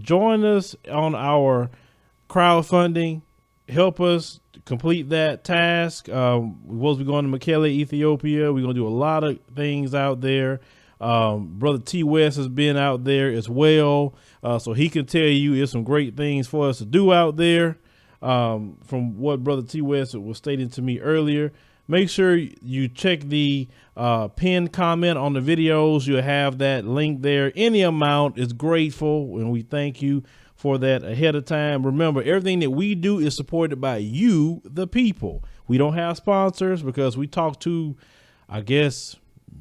join us on our crowdfunding. Help us complete that task. We're supposed to be going to Mekelle, Ethiopia. We're going to do a lot of things out there. Brother T West has been out there as well. So he can tell you there's some great things for us to do out there. From what Brother T West was stating to me earlier, make sure you check the pinned comment on the videos. You'll have that link there. Any amount is grateful, and we thank you for that ahead of time. Remember, everything that we do is supported by you, the people. We don't have sponsors because we talk to, I guess,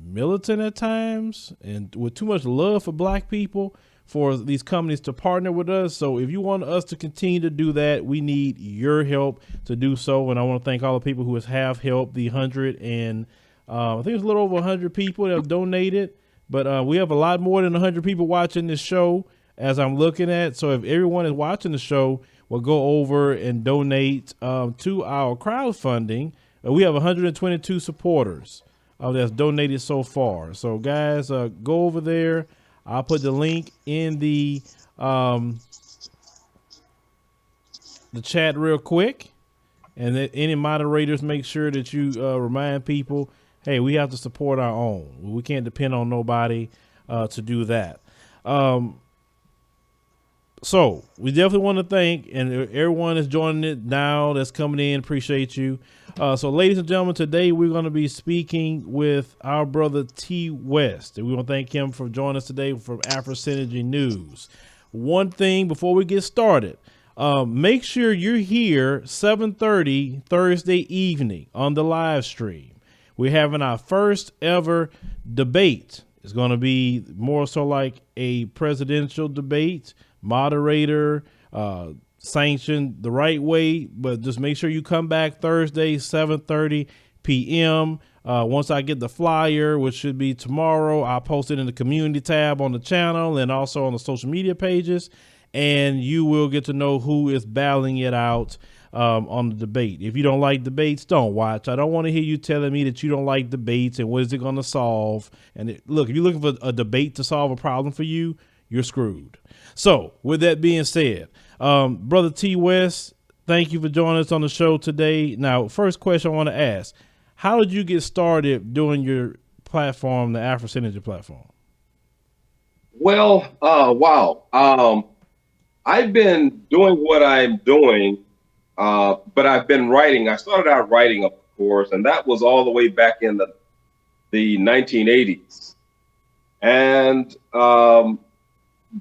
militant at times and with too much love for black people for these companies to partner with us. So if you want us to continue to do that, we need your help to do so. And I want to thank all the people who have helped the 100 and I think it's a little over 100 people that have donated, but we have a lot more than 100 people watching this show as I'm looking at. So if everyone is watching the show, we'll go over and donate to our crowdfunding. We have 122 supporters that's donated so far. So guys, go over there. I'll put the link in the chat real quick, and that any moderators make sure that you remind people, hey, we have to support our own. We can't depend on nobody to do that. So we definitely want to thank, and everyone is joining it now that's coming in. Appreciate you. So ladies and gentlemen, today we're going to be speaking with our brother T West, and we want to thank him for joining us today from Afrisynergy News. One thing before we get started, make sure you're here 7:30 Thursday evening on the live stream. We're having our first ever debate. It's going to be more so like a presidential debate, moderator, sanctioned the right way, but just make sure you come back Thursday, 7:30 p.m. Once I get the flyer, which should be tomorrow, I'll post it in the community tab on the channel and also on the social media pages, and you will get to know who is battling it out on the debate. If you don't like debates, don't watch. I don't want to hear you telling me that you don't like debates and what is it going to solve. And look, if you're looking for a debate to solve a problem for you, you're screwed. So with that being said, brother T West, thank you for joining us on the show today. Now, first question I want to ask, how did you get started doing your platform, the Afrisynergy platform? Well, wow. I've been doing what I'm doing, but I've been writing. I started out writing, of course, and that was all the way back in the 1980s. And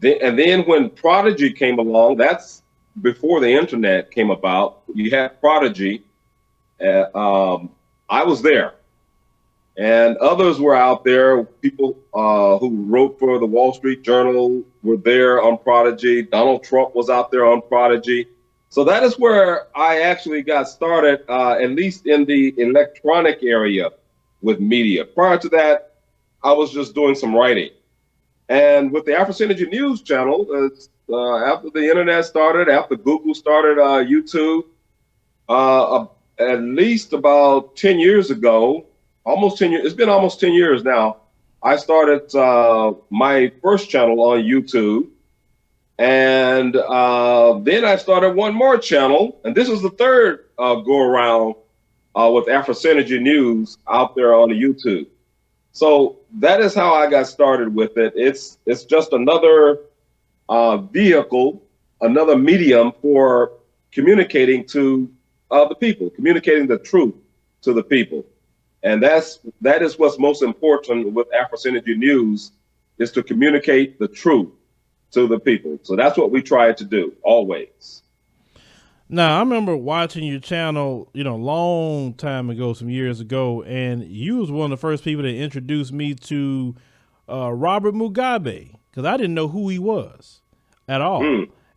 then when Prodigy came along, that's before the internet came about. You had Prodigy. I was there, and others were out there. People who wrote for the Wall Street Journal were there on Prodigy. Donald Trump was out there on Prodigy. So that is where I actually got started, at least in the electronic area with media. Prior to that, I was just doing some writing. And with the Afrisynergy News channel, after the internet started, after Google started YouTube, at least about 10 years ago, almost 10 years, it's been almost 10 years now, I started my first channel on YouTube. And then I started one more channel, and this is the third go around with Afrisynergy News out there on the YouTube. So that is how I got started with it. It's just another vehicle, another medium for communicating to the people, communicating the truth to the people. And that is what's most important with Afrisynergy News, is to communicate the truth to the people. So that's what we try to do always. Now, I remember watching your channel, long time ago, some years ago, and you was one of the first people that introduced me to Robert Mugabe, because I didn't know who he was at all.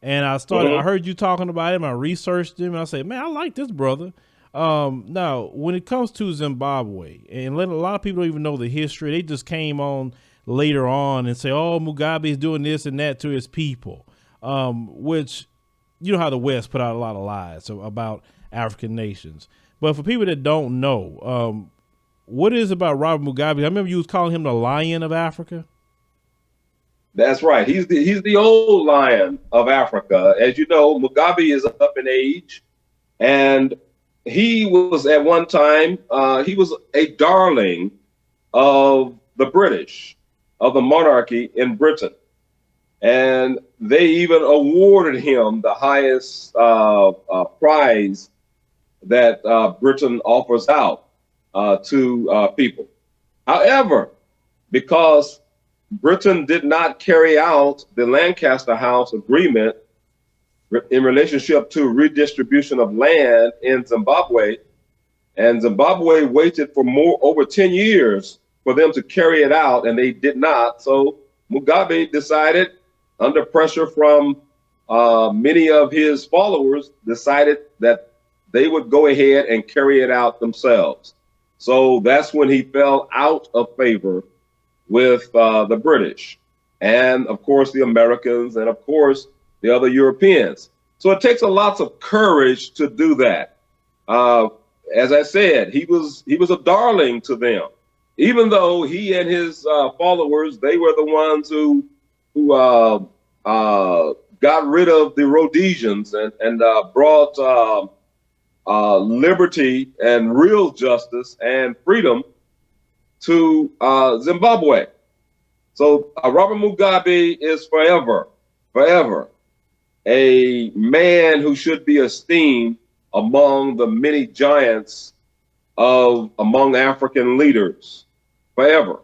And I heard you talking about him, I researched him, and I said, man, I like this brother. Now, when it comes to Zimbabwe, and a lot of people don't even know the history, they just came on later on and say, oh, Mugabe is doing this and that to his people, which, you know how the West put out a lot of lies about African nations. But for people that don't know, what is about Robert Mugabe? I remember you was calling him the Lion of Africa. That's right. He's the old lion of Africa. As you know, Mugabe is up in age, and he was at one time he was a darling of the British, of the monarchy in Britain, and they even awarded him the highest prize that Britain offers out to people. However, because Britain did not carry out the Lancaster House Agreement in relationship to redistribution of land in Zimbabwe, and Zimbabwe waited for over 10 years for them to carry it out, and they did not. So Mugabe decided, under pressure from many of his followers, decided that they would go ahead and carry it out themselves. So that's when he fell out of favor with the British, and of course the Americans, and of course the other Europeans. So it takes a lot of courage to do that. As I said, he was a darling to them, even though he and his followers, they were the ones who got rid of the Rhodesians and brought liberty and real justice and freedom to Zimbabwe. So Robert Mugabe is forever a man who should be esteemed among the many giants among African leaders, forever.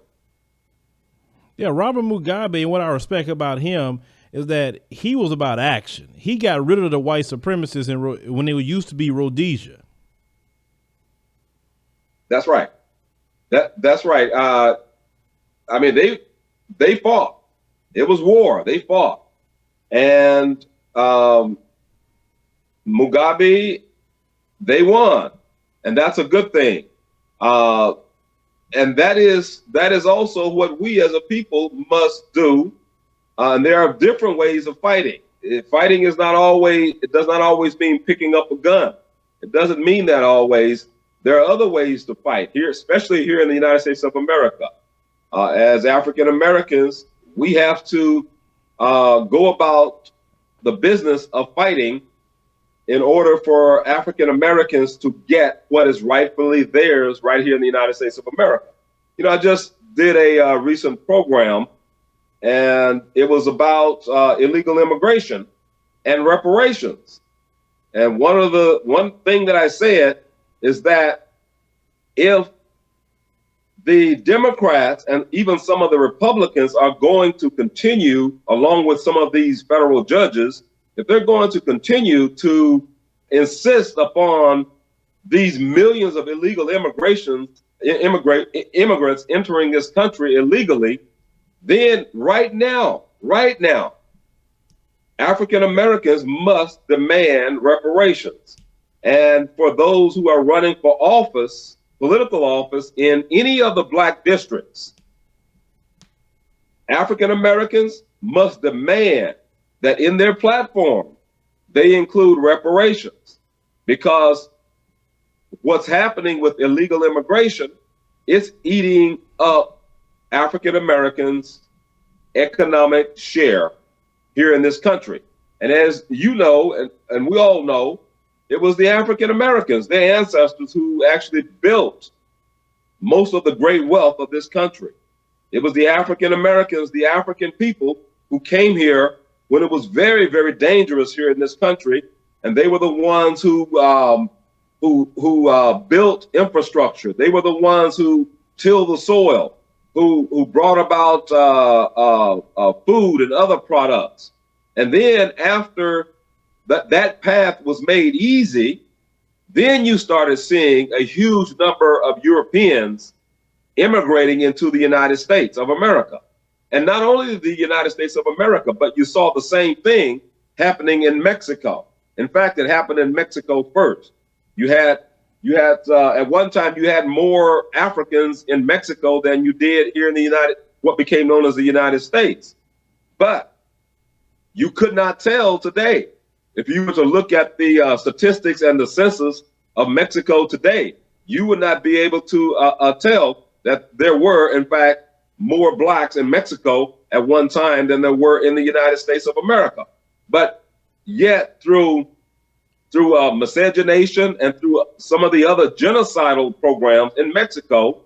Yeah, Robert Mugabe, and what I respect about him is that he was about action. He got rid of the white supremacists when they used to be Rhodesia. That's right. That's right. I mean, they fought. It was war. They fought, and Mugabe, they won, and that's a good thing. And that is also what we as a people must do. And there are different ways of fighting. Fighting is not always. It does not always mean picking up a gun. It doesn't mean that always. There are other ways to fight here, especially here in the United States of America. As African Americans, we have to go about the business of fighting in order for African Americans to get what is rightfully theirs right here in the United States of America. You know, I just did a recent program, and it was about illegal immigration and reparations. And one thing that I said is that if the Democrats and even some of the Republicans are going to continue, along with some of these federal judges, if they're going to continue to insist upon these millions of illegal immigrants entering this country illegally, then right now, African Americans must demand reparations. And for those who are running for office, political office in any of the black districts, African Americans must demand that in their platform they include reparations, because what's happening with illegal immigration is eating up African Americans' economic share here in this country. And as you know, and we all know, it was the African Americans, their ancestors, who actually built most of the great wealth of this country. It was the African Americans, the African people, who came here when it was very, very dangerous here in this country, and they were the ones who built infrastructure. They were the ones who tilled the soil, who brought about food and other products. And then after that path was made easy, then you started seeing a huge number of Europeans immigrating into the United States of America. And not only the United States of America, but you saw the same thing happening in Mexico. In fact, it happened in Mexico first. You had at one time you had more Africans in Mexico than you did here in what became known as the United States. But you could not tell today. If you were to look at the statistics and the census of Mexico today, you would not be able to tell that there were, in fact, more blacks in Mexico at one time than there were in the United States of America. But yet through miscegenation and through some of the other genocidal programs in Mexico,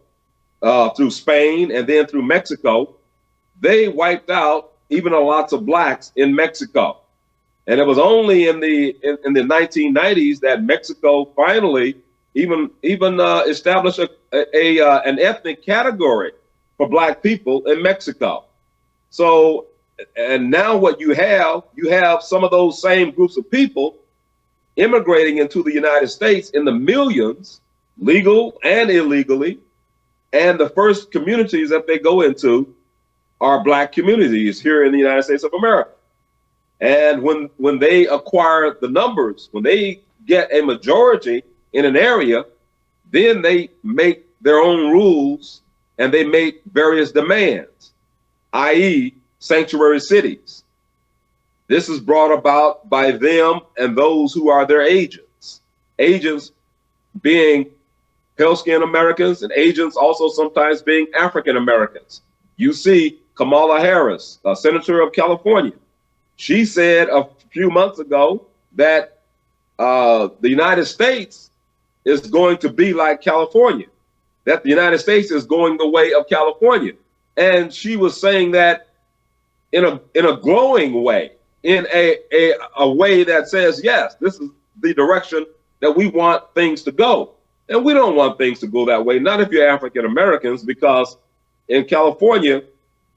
through Spain and then through Mexico, they wiped out even lots of blacks in Mexico. And it was only in the 1990s that Mexico finally even established an ethnic category for black people in Mexico. So, and now what you have some of those same groups of people immigrating into the United States in the millions, legal and illegally. And the first communities that they go into are black communities here in the United States of America. And when they acquire the numbers, when they get a majority in an area, then they make their own rules and they make various demands, i.e. sanctuary cities. This is brought about by them and those who are their agents. Agents being pale-skinned Americans and agents also sometimes being African Americans. You see Kamala Harris, a senator of California. She said a few months ago that the United States is going to be like California, that the United States is going the way of California. And she was saying that in a glowing way, in a way that says, yes, this is the direction that we want things to go. And we don't want things to go that way, not if you're African Americans, because in California,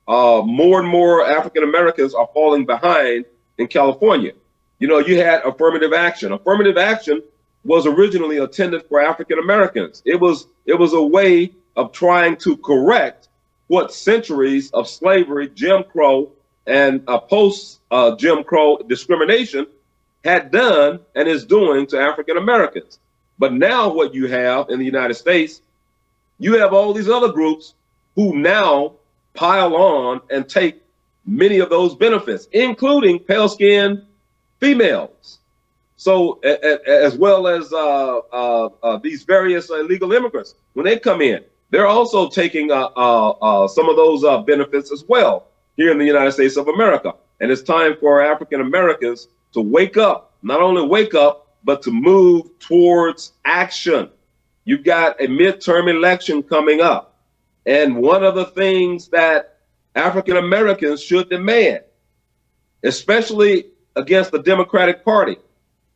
more and more African Americans are falling behind in California. You know, you had affirmative action. Affirmative action was originally intended for African Americans. It was a way of trying to correct what centuries of slavery, Jim Crow, and post Jim Crow discrimination had done and is doing to African Americans. But now what you have in the United States, you have all these other groups who now pile on and take many of those benefits, including pale-skinned females. So as well as these various illegal immigrants, when they come in, they're also taking some of those benefits as well here in the United States of America. And it's time for African Americans to wake up, not only wake up, but to move towards action. You've got a midterm election coming up. And one of the things that African Americans should demand, especially against the Democratic Party,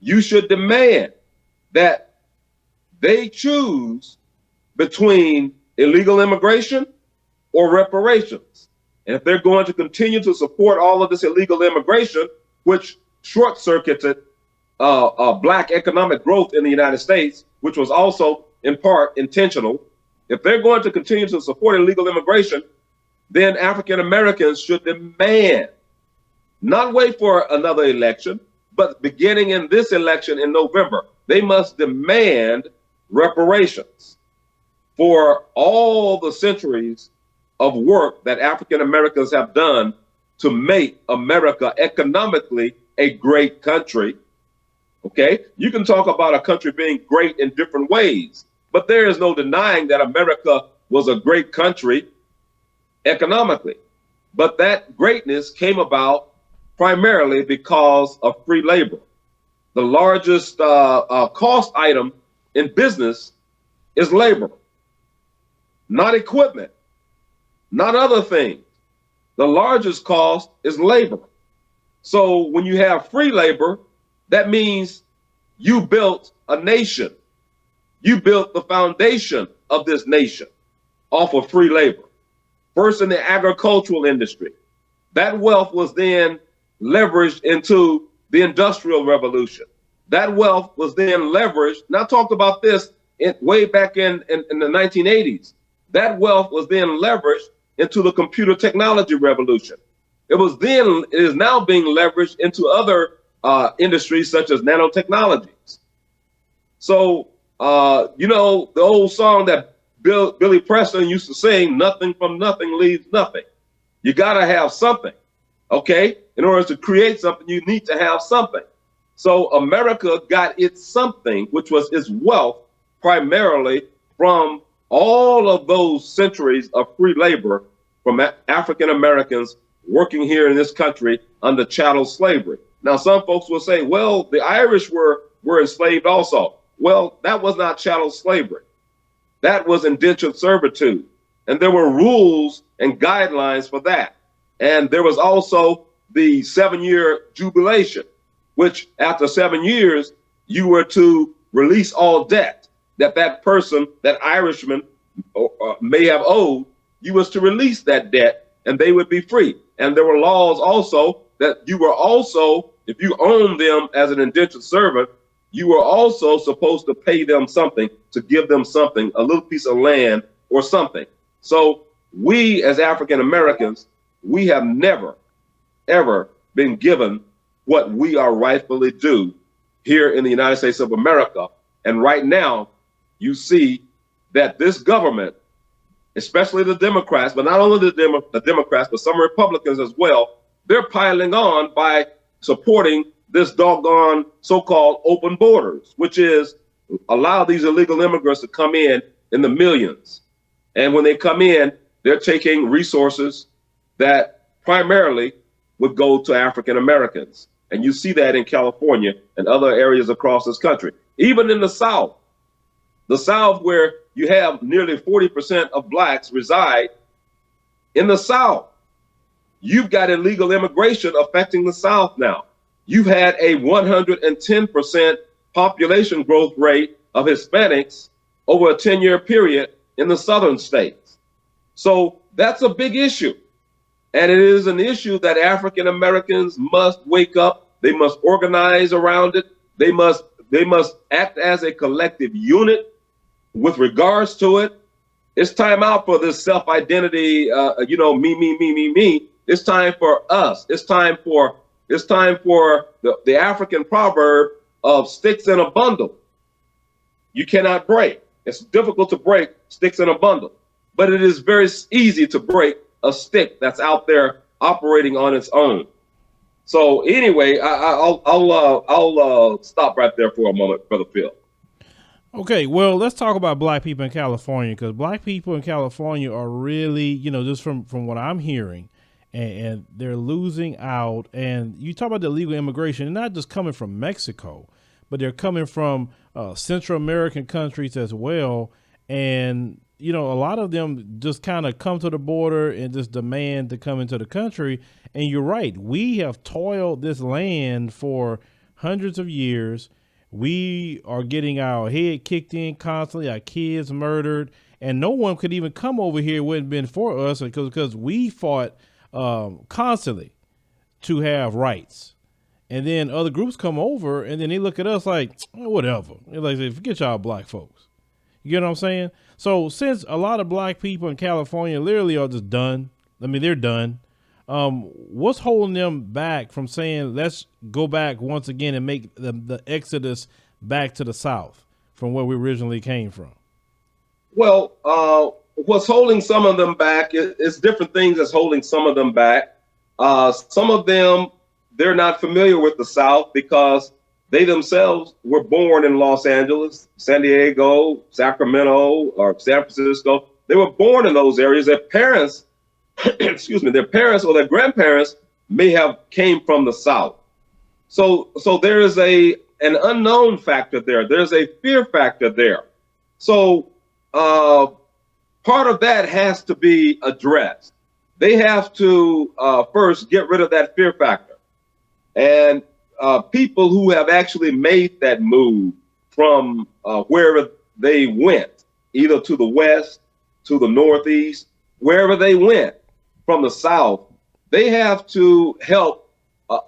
you should demand that they choose between illegal immigration or reparations. And if they're going to continue to support all of this illegal immigration, which short-circuited black economic growth in the United States, which was also in part intentional, if they're going to continue to support illegal immigration, then African Americans should demand, not wait for another election, but beginning in this election in November, they must demand reparations for all the centuries of work that African Americans have done to make America economically a great country. Okay, you can talk about a country being great in different ways, but there is no denying that America was a great country economically. But that greatness came about primarily because of free labor. The largest cost item in business is labor, not equipment, not other things. The largest cost is labor. So when you have free labor, that means you built a nation. You built the foundation of this nation off of free labor. First in the agricultural industry. That wealth was then leveraged into the Industrial Revolution. That wealth was then leveraged, and I talked about this way back in the 1980s. That wealth was then leveraged into the computer technology revolution. It is now being leveraged into other industries such as nanotechnologies. So, you know, the old song that Billy Preston used to sing, nothing from nothing leaves nothing. You got to have something, okay? In order to create something, you need to have something. So America got its something, which was its wealth, primarily from all of those centuries of free labor from African Americans working here in this country under chattel slavery. Now, some folks will say, well, the Irish were enslaved also. Well, that was not chattel slavery. That was indentured servitude. And there were rules and guidelines for that. And there was also the 7-year jubilation, which after 7 years, you were to release all debt that person, that Irishman may have owed. You was to release that debt and they would be free. And there were laws also that you were also, if you owned them as an indentured servant, you were also supposed to pay them something, to give them something, a little piece of land or something. So we as African Americans, we have never, ever been given what we are rightfully due here in the United States of America. And right now, you see that this government, especially the Democrats, but not only the Democrats, but some Republicans as well, they're piling on by supporting this doggone so-called open borders, which is allow these illegal immigrants to come in the millions. And when they come in, they're taking resources that primarily would go to African Americans. And you see that in California and other areas across this country. Even in the South where you have nearly 40% of blacks reside, in the South, you've got illegal immigration affecting the South now. You've had a 110% population growth rate of Hispanics over a 10-year period in the southern states. So that's a big issue. And it is an issue that African Americans must wake up. They must organize around it. They must act as a collective unit with regards to it. It's time out for this self-identity, me. It's time for us. It's time for the African proverb of sticks in a bundle. You cannot break. It's difficult to break sticks in a bundle, but it is very easy to break a stick that's out there operating on its own. So anyway, I'll stop right there for a moment, Brother Phil. Okay, well, let's talk about black people in California, because black people in California are really, just from what I'm hearing, and they're losing out. And you talk about the illegal immigration, and not just coming from Mexico, but they're coming from Central American countries as well. And, a lot of them just kind of come to the border and just demand to come into the country. And you're right. We have toiled this land for hundreds of years. We are getting our head kicked in constantly, our kids murdered, and no one could even come over here. It wouldn't have been for us because we fought constantly to have rights. And then other groups come over and then they look at us like, whatever. They're like, forget y'all black folks. You get what I'm saying? So since a lot of black people in California literally are just done, they're done. What's holding them back from saying, let's go back once again and make the exodus back to the South from where we originally came from? Well, what's holding some of them back is different things that's holding some of them back. Some of them, they're not familiar with the South because they themselves were born in Los Angeles, San Diego, Sacramento, or San Francisco. They were born in those areas. Their parents, their parents or their grandparents may have came from the South. So there is an unknown factor there. There's a fear factor there. So part of that has to be addressed. They have to first get rid of that fear factor. And people who have actually made that move from wherever they went, either to the West, to the Northeast, wherever they went from the South, they have to help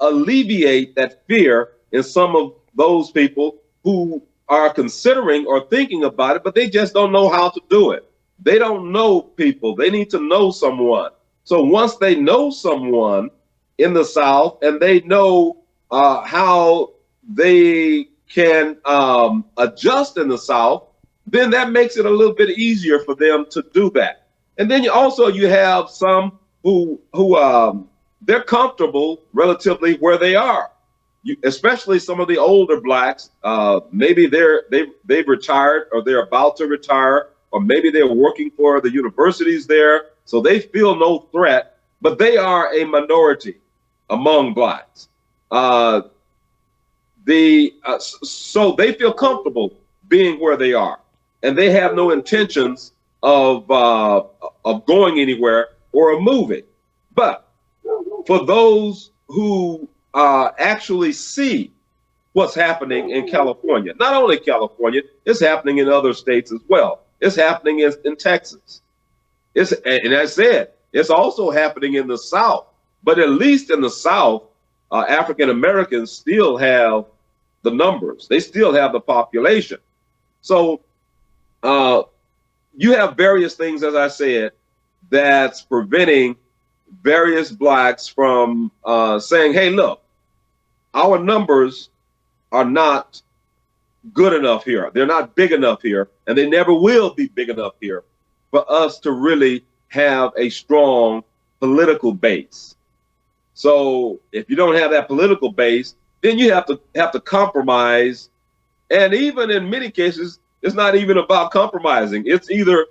alleviate that fear in some of those people who are considering or thinking about it, but they just don't know how to do it. They don't know people. They need to know someone. So once they know someone in the South and they know how they can adjust in the South, then that makes it a little bit easier for them to do that. And then you have some who they're comfortable relatively where they are. Especially some of the older blacks, maybe they've retired or they're about to retire, or maybe they're working for the universities there, so they feel no threat but they are a minority among blacks. So they feel comfortable being where they are, and they have no intentions of going anywhere or of moving. But for those who actually see what's happening in California, not only California, it's happening in other states as well. It's happening in Texas. And as I said, it's also happening in the South. But at least in the South, African Americans still have the numbers. They still have the population. So you have various things, as I said, that's preventing various blacks from saying, hey, look, our numbers are not good enough here. They're not big enough here, and they never will be big enough here for us to really have a strong political base. So if you don't have that political base, then you have to compromise. And even in many cases, it's not even about compromising. It's either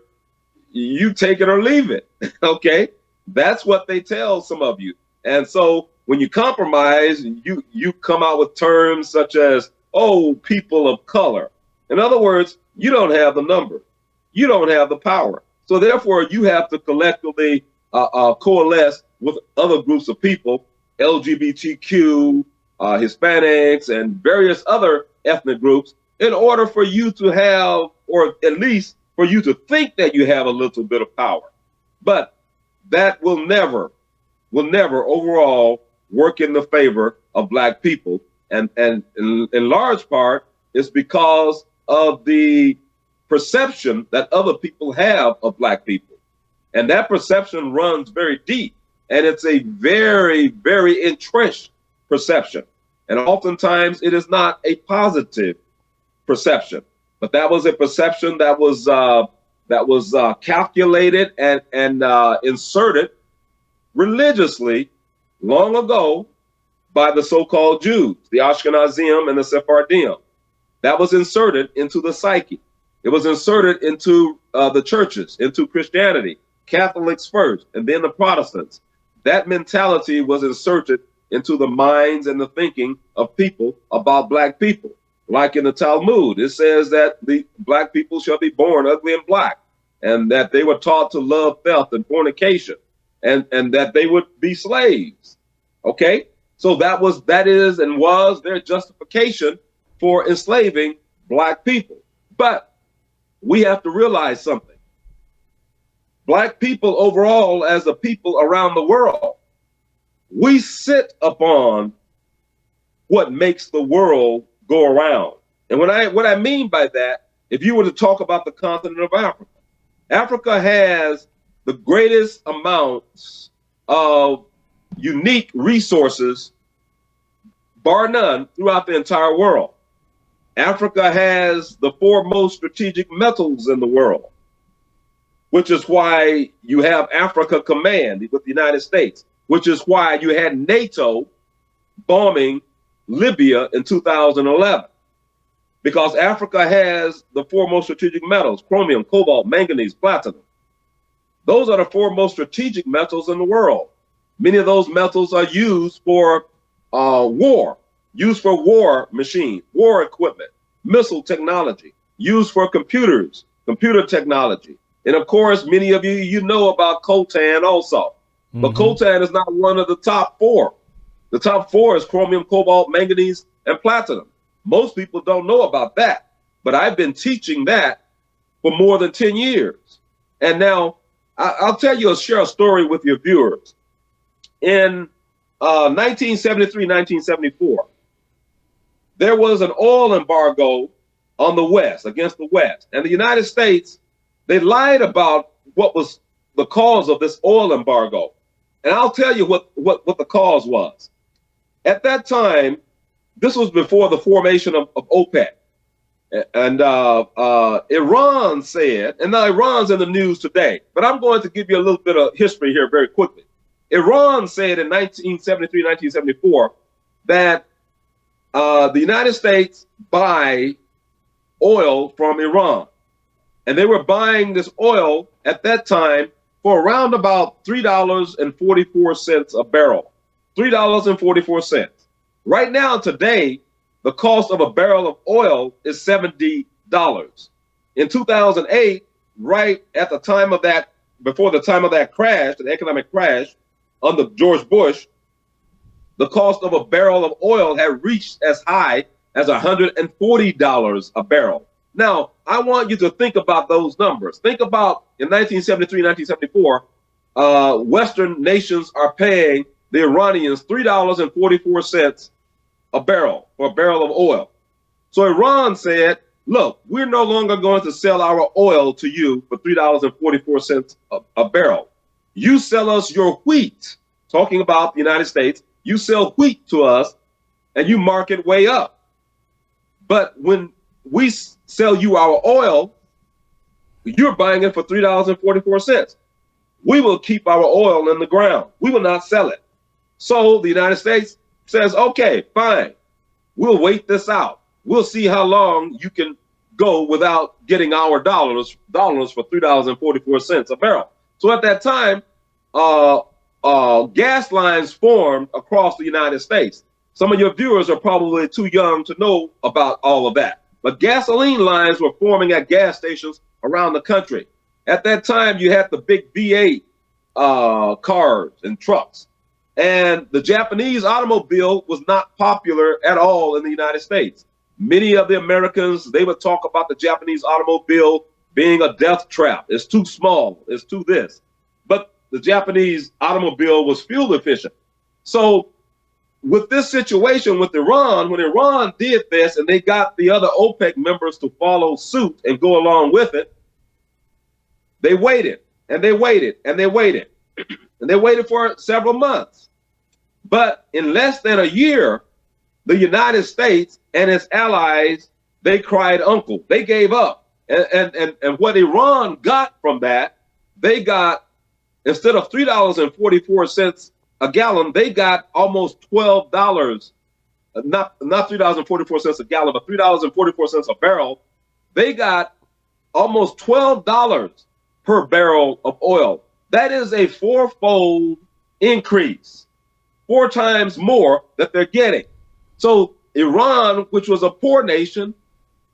you take it or leave it. Okay? That's what they tell some of you. And so when you compromise, you come out with terms such as, oh, people of color. In other words, you don't have the number. You don't have the power. So therefore, you have to collectively coalesce with other groups of people, LGBTQ, Hispanics, and various other ethnic groups, in order for you to have, or at least for you to think that you have a little bit of power. But that will never overall work in the favor of black people. And in large part, it's because of the perception that other people have of black people. And that perception runs very deep. And it's a very, very entrenched perception. And oftentimes it is not a positive perception. But that was a perception that was calculated and inserted religiously long ago by the so-called Jews, the Ashkenazim and the Sephardim. That was inserted into the psyche. It was inserted into the churches, into Christianity, Catholics first, and then the Protestants. That mentality was inserted into the minds and the thinking of people about black people. Like in the Talmud, it says that the black people shall be born ugly and black, and that they were taught to love theft and fornication, and that they would be slaves. Okay? So that is and was their justification for enslaving black people. But we have to realize something. Black people overall, as a people around the world, we sit upon what makes the world go around. And what I mean by that, if you were to talk about the continent of Africa, Africa has the greatest amounts of unique resources, bar none, throughout the entire world. Africa has the 4 most strategic metals in the world, which is why you have Africa Command with the United States, which is why you had NATO bombing Libya in 2011, because Africa has the 4 most strategic metals: chromium, cobalt, manganese, platinum. Those are the 4 most strategic metals in the world. Many of those metals are used for war, used for war machines, war equipment, missile technology, used for computers, computer technology. And of course, many of you know about coltan also. Mm-hmm. But coltan is not one of the top 4. The top 4 is chromium, cobalt, manganese, and platinum. Most people don't know about that, but I've been teaching that for more than 10 years. And now I'll share a story with your viewers. In 1973, 1974, there was an oil embargo on the West, against the West. And the United States, they lied about what was the cause of this oil embargo. And I'll tell you what the cause was. At that time, this was before the formation of OPEC. And Iran said, and now Iran's in the news today, but I'm going to give you a little bit of history here very quickly. Iran said in 1973, 1974, that the United States buy oil from Iran. And they were buying this oil at that time for around about $3.44 a barrel. $3.44. Right now, today, the cost of a barrel of oil is $70. In 2008, right at the time of that, before the time of that crash, the economic crash under George Bush, the cost of a barrel of oil had reached as high as $140 a barrel. Now, I want you to think about those numbers. Think about in 1973, 1974, Western nations are paying the Iranians $3.44 a barrel for a barrel of oil. So Iran said, look, we're no longer going to sell our oil to you for $3.44 a barrel. You sell us your wheat, talking about the United States, you sell wheat to us and you mark it way up. But when we sell you our oil, you're buying it for $3.44. We will keep our oil in the ground. We will not sell it. So the United States says, okay, fine. We'll wait this out. We'll see how long you can go without getting our dollars for $3.44 a barrel. So at that time, gas lines formed across the United States. Some of your viewers are probably too young to know about all of that. But gasoline lines were forming at gas stations around the country. At that time, you had the big V8 cars and trucks. And the Japanese automobile was not popular at all in the United States. Many of the Americans, they would talk about the Japanese automobile being a death trap. It's too small. It's too this. But the Japanese automobile was fuel efficient. So with this situation with Iran, when Iran did this and they got the other OPEC members to follow suit and go along with it, they waited and they waited and they waited and they waited for several months. But in less than a year, the United States and its allies, they cried uncle. They gave up. And what Iran got from that, they got, instead of $3.44 a gallon, they got almost $12, not $3.44 a gallon, but $3.44 a barrel. They got almost $12 per barrel of oil. That is a fourfold increase, 4 times more that they're getting. So Iran, which was a poor nation,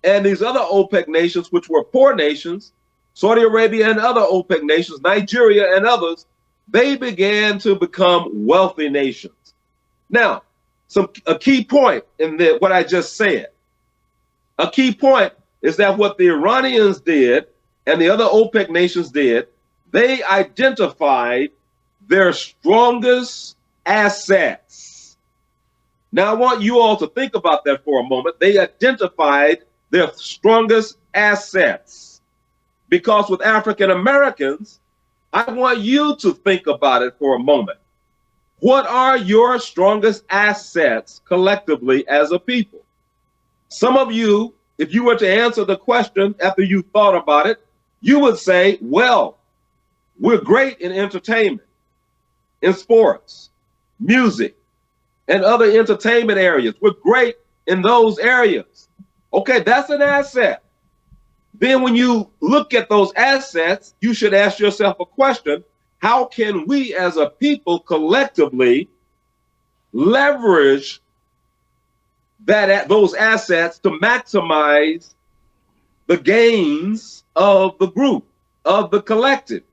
and these other OPEC nations, which were poor nations, Saudi Arabia and other OPEC nations, Nigeria and others, they began to become wealthy nations. Now, a key point in what I just said, a key point is that what the Iranians did and the other OPEC nations did, they identified their strongest assets. Now, I want you all to think about that for a moment. They identified their strongest assets. Because with African Americans, I want you to think about it for a moment. What are your strongest assets collectively as a people? Some of you, if you were to answer the question after you thought about it, you would say, well, we're great in entertainment, in sports, music, and other entertainment areas. We're great in those areas. Okay, that's an asset. Then when you look at those assets, you should ask yourself a question: how can we as a people collectively leverage those assets to maximize the gains of the group, of the collective?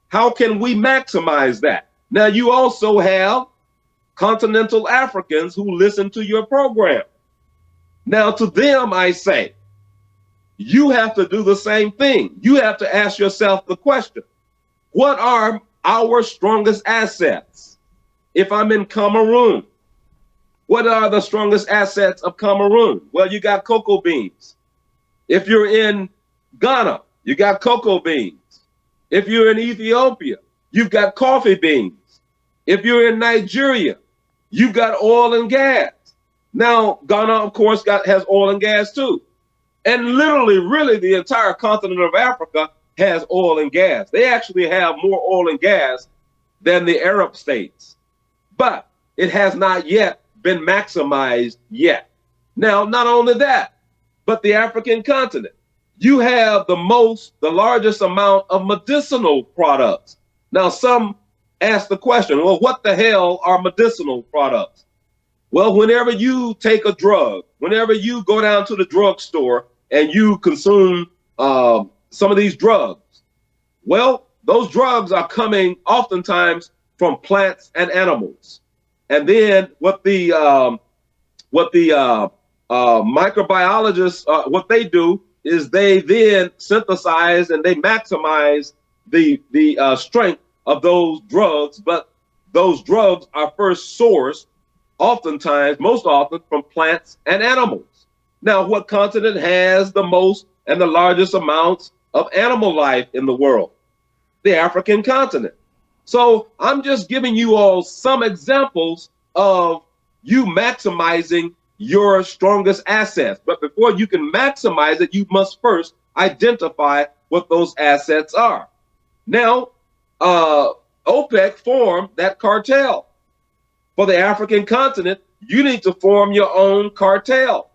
How can we maximize that? Now, you also have continental Africans who listen to your program. Now, to them, I say, you have to do the same thing. You have to ask yourself the question: what are our strongest assets? If I'm in Cameroon, what are the strongest assets of Cameroon? Well, you got cocoa beans. If you're in Ghana, you got cocoa beans. If you're in Ethiopia, you've got coffee beans. If you're in Nigeria, you've got oil and gas. Now, Ghana, of course, has oil and gas too. And literally, really, the entire continent of Africa has oil and gas. They actually have more oil and gas than the Arab states. But it has not yet been maximized yet. Now, not only that, but the African continent. You have the largest amount of medicinal products. Now, some ask the question, well, what the hell are medicinal products? Well, whenever you take a drug, whenever you go down to the drugstore and you consume some of these drugs, well, those drugs are coming oftentimes from plants and animals. And then what the microbiologists, what they do is they then synthesize and they maximize the strength of those drugs. But those drugs are first sourced, oftentimes, most often, from plants and animals. Now, what continent has the most and the largest amounts of animal life in the world? The African continent. So I'm just giving you all some examples of you maximizing your strongest assets. But before you can maximize it, you must first identify what those assets are. Now, OPEC formed that cartel. For the African continent, you need to form your own cartel.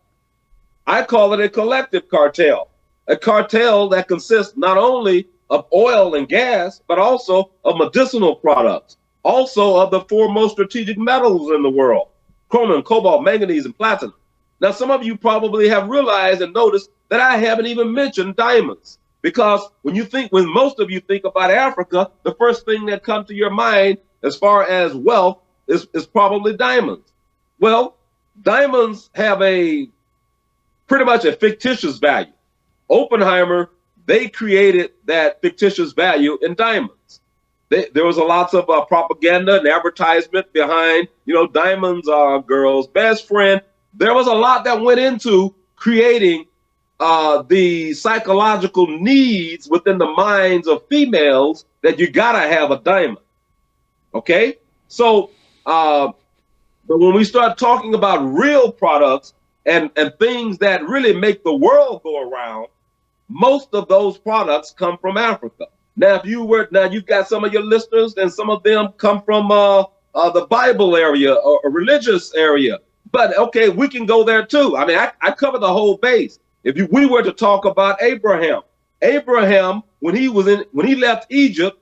I call it a collective cartel, a cartel that consists not only of oil and gas, but also of medicinal products, also of the four most strategic metals in the world: chromium, cobalt, manganese, and platinum. Now, some of you probably have realized and noticed that I haven't even mentioned diamonds, because when most of you think about Africa, the first thing that comes to your mind as far as wealth is probably diamonds. Well, diamonds have pretty much a fictitious value. Oppenheimer, they created that fictitious value in diamonds. There was a lot of propaganda and advertisement behind, diamonds are a girl's best friend. There was a lot that went into creating the psychological needs within the minds of females that you gotta have a diamond. Okay? So, but when we start talking about real products and things that really make the world go around, most of those products come from Africa. Now, you've got some of your listeners, and some of them come from the Bible area or a religious area. But okay, we can go there too. I mean, I cover the whole base. We were to talk about Abraham, when he left Egypt,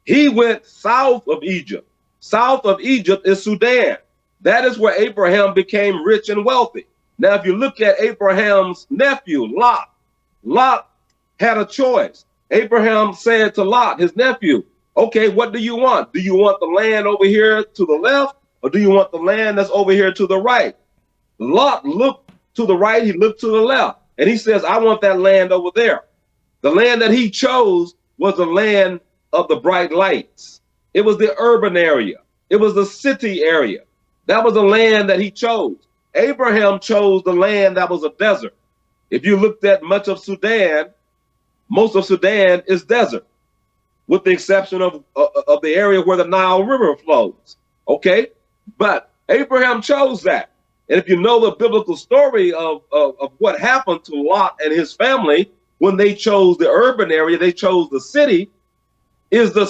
he went south of Egypt. South of Egypt is Sudan. That is where Abraham became rich and wealthy. Now, if you look at Abraham's nephew, Lot had a choice. Abraham said to Lot, his nephew, okay, what do you want? Do you want the land over here to the left, or do you want the land that's over here to the right? Lot looked to the right, he looked to the left, and he says, I want that land over there. The land that he chose was the land of the bright lights. It was the urban area. It was the city area. That was the land that he chose. Abraham chose the land that was a desert. If you looked at much of Sudan, most of Sudan is desert, with the exception of the area where the Nile River flows. Okay? But Abraham chose that. And if you know the biblical story of what happened to Lot and his family when they chose the urban area, they chose the city, is the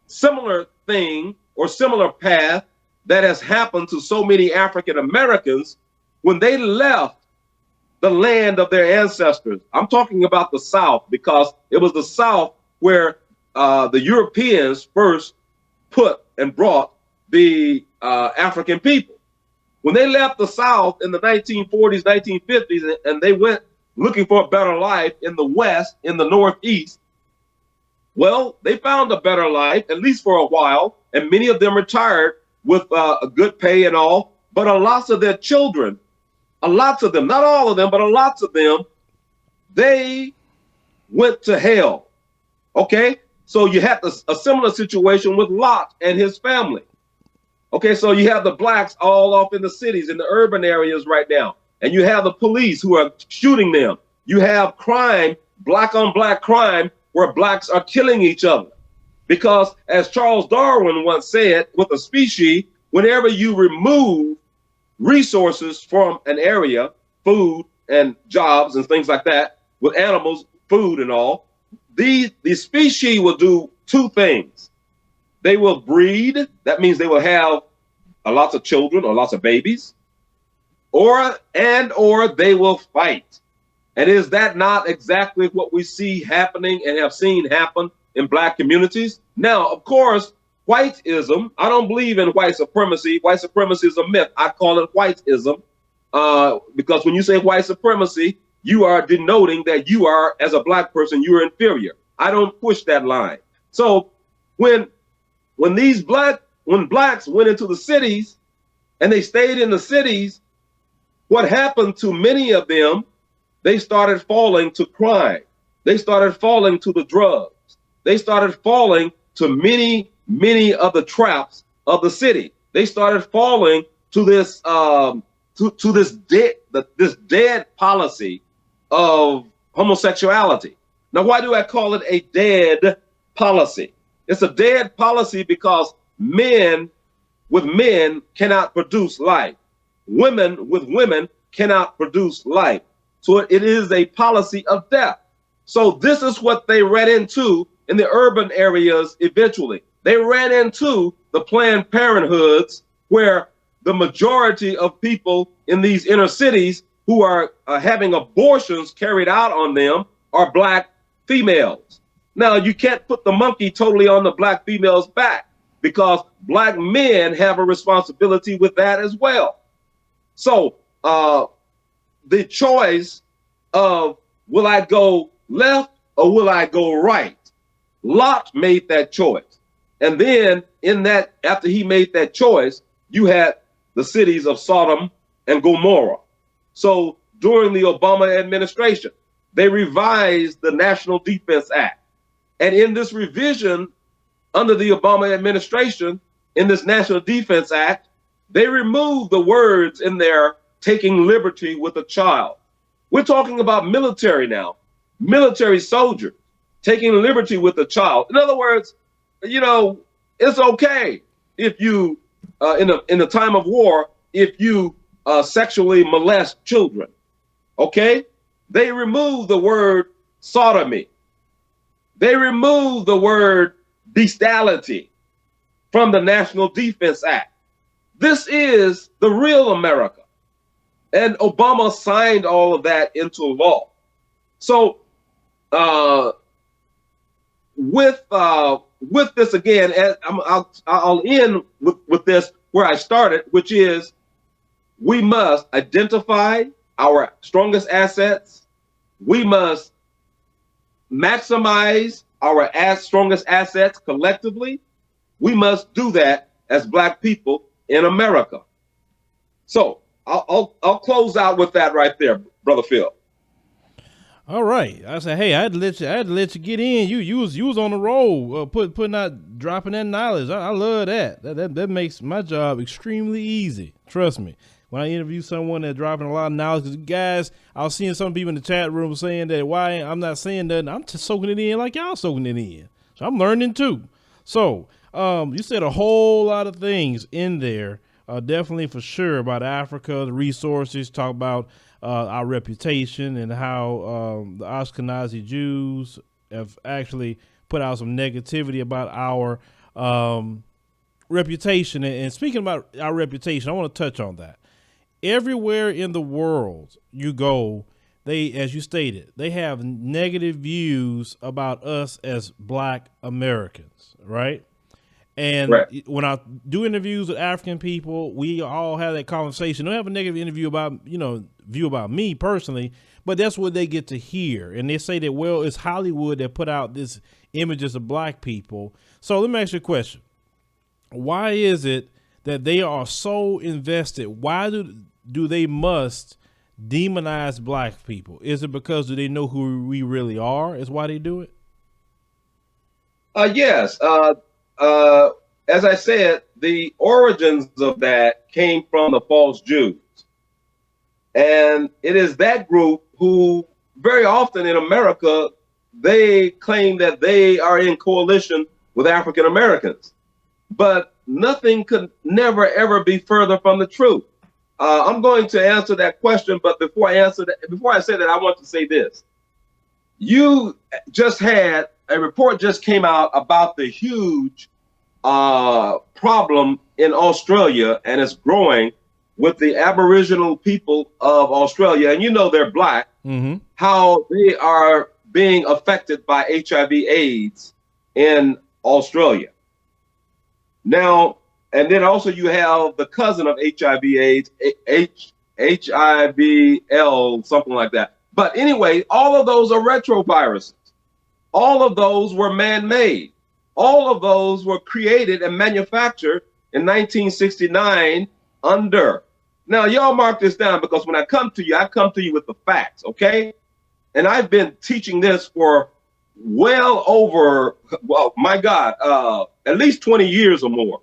similar thing or similar path that has happened to so many African Americans when they left the land of their ancestors. I'm talking about the South, because it was the South where the Europeans first put and brought the African people. When they left the South in the 1940s, 1950s, and they went looking for a better life in the West, in the Northeast, well, they found a better life, at least for a while, and many of them retired with a good pay and all, but a lot of their children, not all of them, but a lot of them, they went to hell. Okay, so you had a similar situation with Lot and his family. Okay, so you have the blacks all off in the cities, in the urban areas right now, and you have the police who are shooting them. You have crime, black on black crime, where blacks are killing each other. Because as Charles Darwin once said, with a species, whenever you remove resources from an area, food and jobs and things like that, with animals, food and all, the species will do two things. They will breed, that means they will have lots of children or lots of babies, or they will fight. And is that not exactly what we see happening and have seen happen in black communities. Now, of course, whiteism, I don't believe in white supremacy. White supremacy is a myth. I call it whiteism because when you say white supremacy, you are denoting that you are, as a black person, you are inferior. I don't push that line. So when blacks went into the cities and they stayed in the cities, what happened to many of them, they started falling to crime. They started falling to the drugs. They started falling to many of the traps of the city. They started falling to this this dead policy of homosexuality. Now, why do I call it a dead policy? It's a dead policy because men with men cannot produce life. Women with women cannot produce life. So it is a policy of death. So this is what they ran into in the urban areas eventually. They ran into the Planned Parenthoods, where the majority of people in these inner cities who are having abortions carried out on them are black females. Now, you can't put the monkey totally on the black female's back, because black men have a responsibility with that as well. So the choice of will I go left or will I go right? Lot made that choice. And then after he made that choice, you had the cities of Sodom and Gomorrah. So during the Obama administration, they revised the National Defense Act. And in this revision under the Obama administration, in this National Defense Act, they removed the words in there, taking liberty with a child. We're talking about military now, military soldiers taking liberty with a child. In other words, it's okay if you, in the time of war, if you sexually molest children, okay? They removed the word sodomy. They removed the word bestiality from the National Defense Act. This is the real America. And Obama signed all of that into law. So with this again, I'll end with this where I started, which is we must identify our strongest assets. We must maximize our strongest assets collectively. We must do that as black people in America. So I'll close out with that right there, Brother Phil. All right. I said, hey, I had to let you get in. You was on the roll, dropping that knowledge. I love that. That makes my job extremely easy. Trust me. When I interview someone that's dropping a lot of knowledge, because guys, I was seeing some people in the chat room saying that why I'm not saying nothing. I'm just soaking it in like y'all soaking it in. So I'm learning too. So you said a whole lot of things in there. Definitely for sure about Africa, the resources, talk about our reputation and how the Ashkenazi Jews have actually put out some negativity about our reputation. And speaking about our reputation, I want to touch on that. Everywhere in the world you go, they, as you stated, they have negative views about us as black Americans, right? And when I do interviews with African people, we all have that conversation. They don't have a negative interview about, view about me personally, but that's what they get to hear. And they say that, well, it's Hollywood that put out this images of black people. So let me ask you a question. Why is it that they are so invested? Why do they must demonize black people? Is it because do they know who we really are? Is why they do it? Yes. As I said, the origins of that came from the false Jews. And it is that group who very often in America, they claim that they are in coalition with African Americans. But nothing could never, ever be further from the truth. I'm going to answer that question, but before I say that, I want to say this. You just had a report just came out about the huge problem in Australia, and it's growing with the Aboriginal people of Australia. And they're black, how they are being affected by HIV/AIDS in Australia. Now, and then also you have the cousin of HIV/AIDS, HIVL, something like that. But anyway, all of those are retroviruses. All of those were man-made. All of those were created and manufactured in 1969 under. Now, y'all mark this down, because when I come to you, I come to you with the facts, okay? And I've been teaching this for well over, well, my God, at least 20 years or more.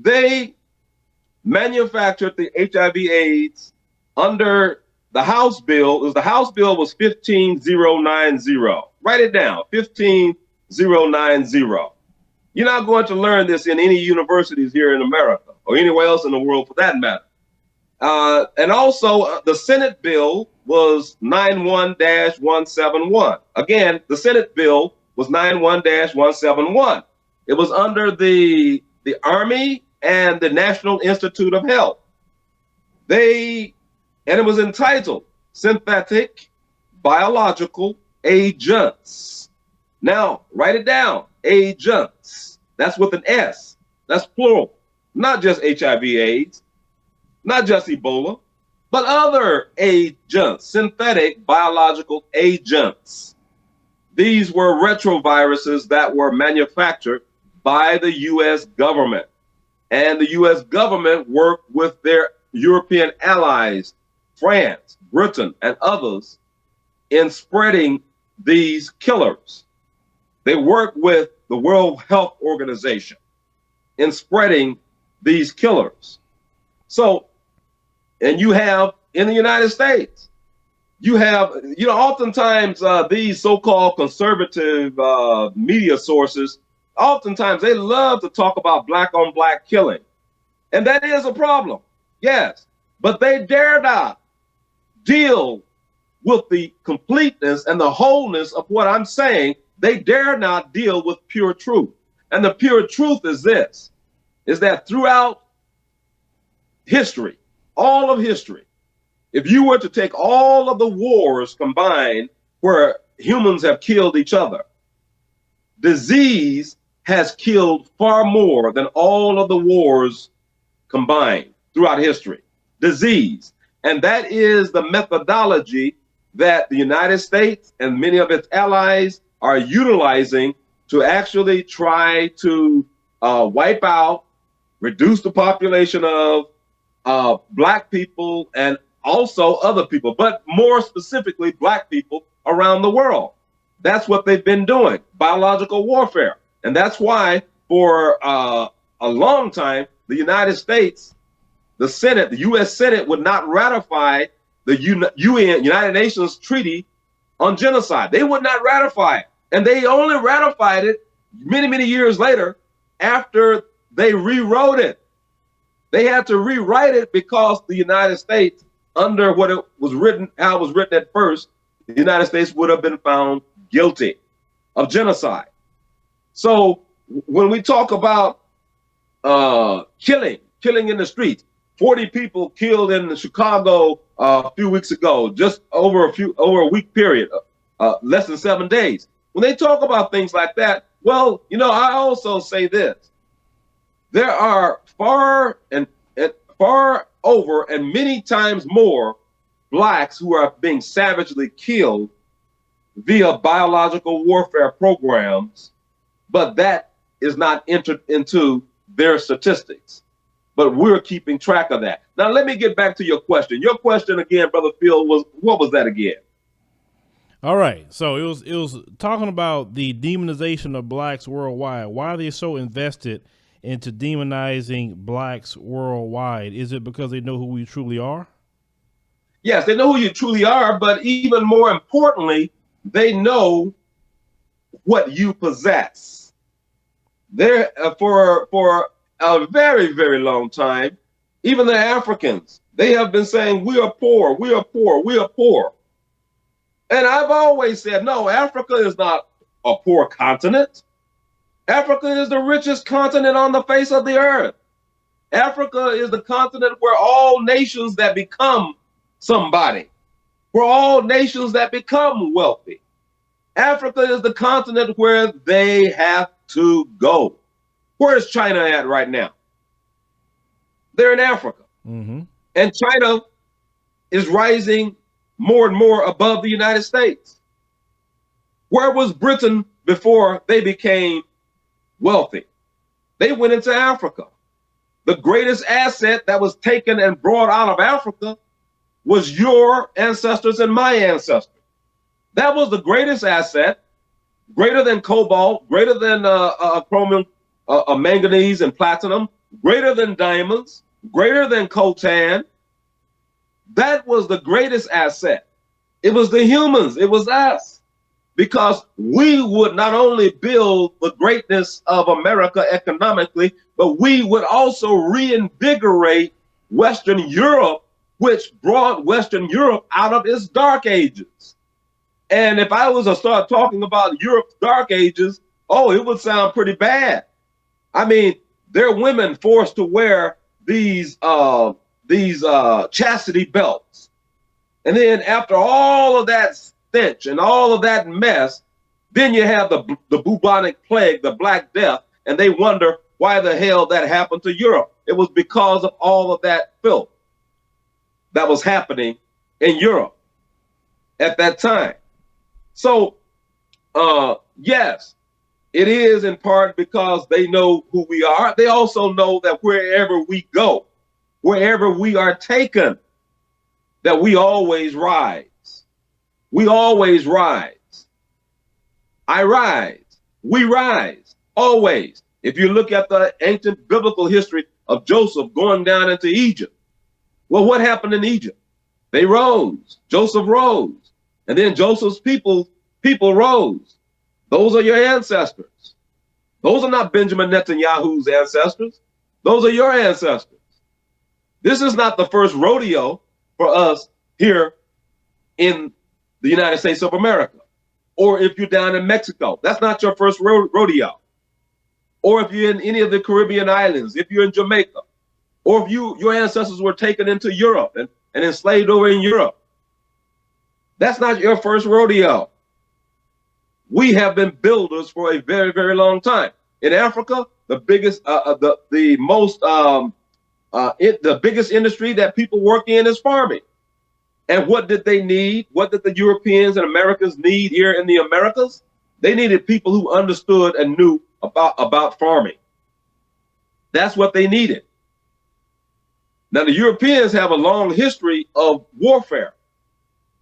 They manufactured the HIV/AIDS under the House bill. The House bill was 15090. Write it down, 15090. You're not going to learn this in any universities here in America or anywhere else in the world for that matter. And also the Senate bill was 91-171. Again, the Senate bill was 91-171. It was under the Army and the National Institute of Health. And it was entitled Synthetic Biological Agents. Now, write it down, agents. That's with an S. That's plural. Not just HIV/AIDS, not just Ebola, but other agents, synthetic biological agents. These were retroviruses that were manufactured by the U.S. government. And the U.S. government worked with their European allies, France, Britain, and others, in spreading these killers. They worked with the World Health Organization in spreading these killers. So, and you have in the United States, you have, oftentimes these so-called conservative media sources, oftentimes they love to talk about black on black killing. And that is a problem, yes. But they dare not deal with the completeness and the wholeness of what I'm saying. They dare not deal with pure truth. And the pure truth is this, is that throughout history, all of history, if you were to take all of the wars combined where humans have killed each other, disease has killed far more than all of the wars combined throughout history. Disease. And that is the methodology that the United States and many of its allies are utilizing to actually try to wipe out, reduce the population of black people and also other people, but more specifically black people around the world. That's what they've been doing, biological warfare. And that's why for a long time, the United States, the Senate, the U.S. Senate would not ratify the UN, United Nations Treaty on Genocide. They would not ratify it. And they only ratified it many, many years later after they rewrote it. They had to rewrite it because the United States, under what it was written, how it was written at first, the United States would have been found guilty of genocide. So when we talk about killing in the streets, 40 people killed in Chicago a few weeks ago, just over a week period, less than 7 days. When they talk about things like that, well, I also say this: there are far over and many times more blacks who are being savagely killed via biological warfare programs, but that is not entered into their statistics. But we're keeping track of that. Now, let me get back to your question. Your question again, Brother Phil, what was that again? All right. So it was talking about the demonization of blacks worldwide. Why are they so invested into demonizing blacks worldwide? Is it because they know who we truly are? Yes, they know who you truly are, but even more importantly, they know what you possess. There, for a very, very long time, even the Africans, they have been saying, we are poor, we are poor, we are poor. And I've always said, no, Africa is not a poor continent. Africa is the richest continent on the face of the earth. Africa is the continent where all nations that become somebody, where all nations that become wealthy. Africa is the continent where they have to go. Where is China at right now? They're in Africa. Mm-hmm. And China is rising more and more above the United States. Where was Britain before they became wealthy? They went into Africa. The greatest asset that was taken and brought out of Africa was your ancestors and my ancestors. That was the greatest asset, greater than cobalt, greater than chromium, manganese and platinum, greater than diamonds, greater than coltan. That was the greatest asset. It was the humans, it was us. Because we would not only build the greatness of America economically, but we would also reinvigorate Western Europe, which brought Western Europe out of its dark ages. And if I was to start talking about Europe's dark ages, oh, it would sound pretty bad. I mean, there are women forced to wear these chastity belts. And then after all of that stench and all of that mess, then you have the bubonic plague, the Black Death, and they wonder why the hell that happened to Europe. It was because of all of that filth that was happening in Europe at that time. So, yes, it is in part because they know who we are. They also know that wherever we go, wherever we are taken, that we always rise. We always rise. I rise. We rise. Always. If you look at the ancient biblical history of Joseph going down into Egypt, well, what happened in Egypt? They rose. Joseph rose. And then Joseph's people rose. Those are your ancestors. Those are not Benjamin Netanyahu's ancestors. Those are your ancestors. This is not the first rodeo for us here in the United States of America. Or if you're down in Mexico, that's not your first rodeo. Or if you're in any of the Caribbean islands, if you're in Jamaica, or if your ancestors were taken into Europe and enslaved over in Europe, that's not your first rodeo. We have been builders for a very, very long time. In Africa, the biggest, the biggest industry that people work in is farming. And what did they need? What did the Europeans and Americans need here in the Americas? They needed people who understood and knew about farming. That's what they needed. Now, the Europeans have a long history of warfare.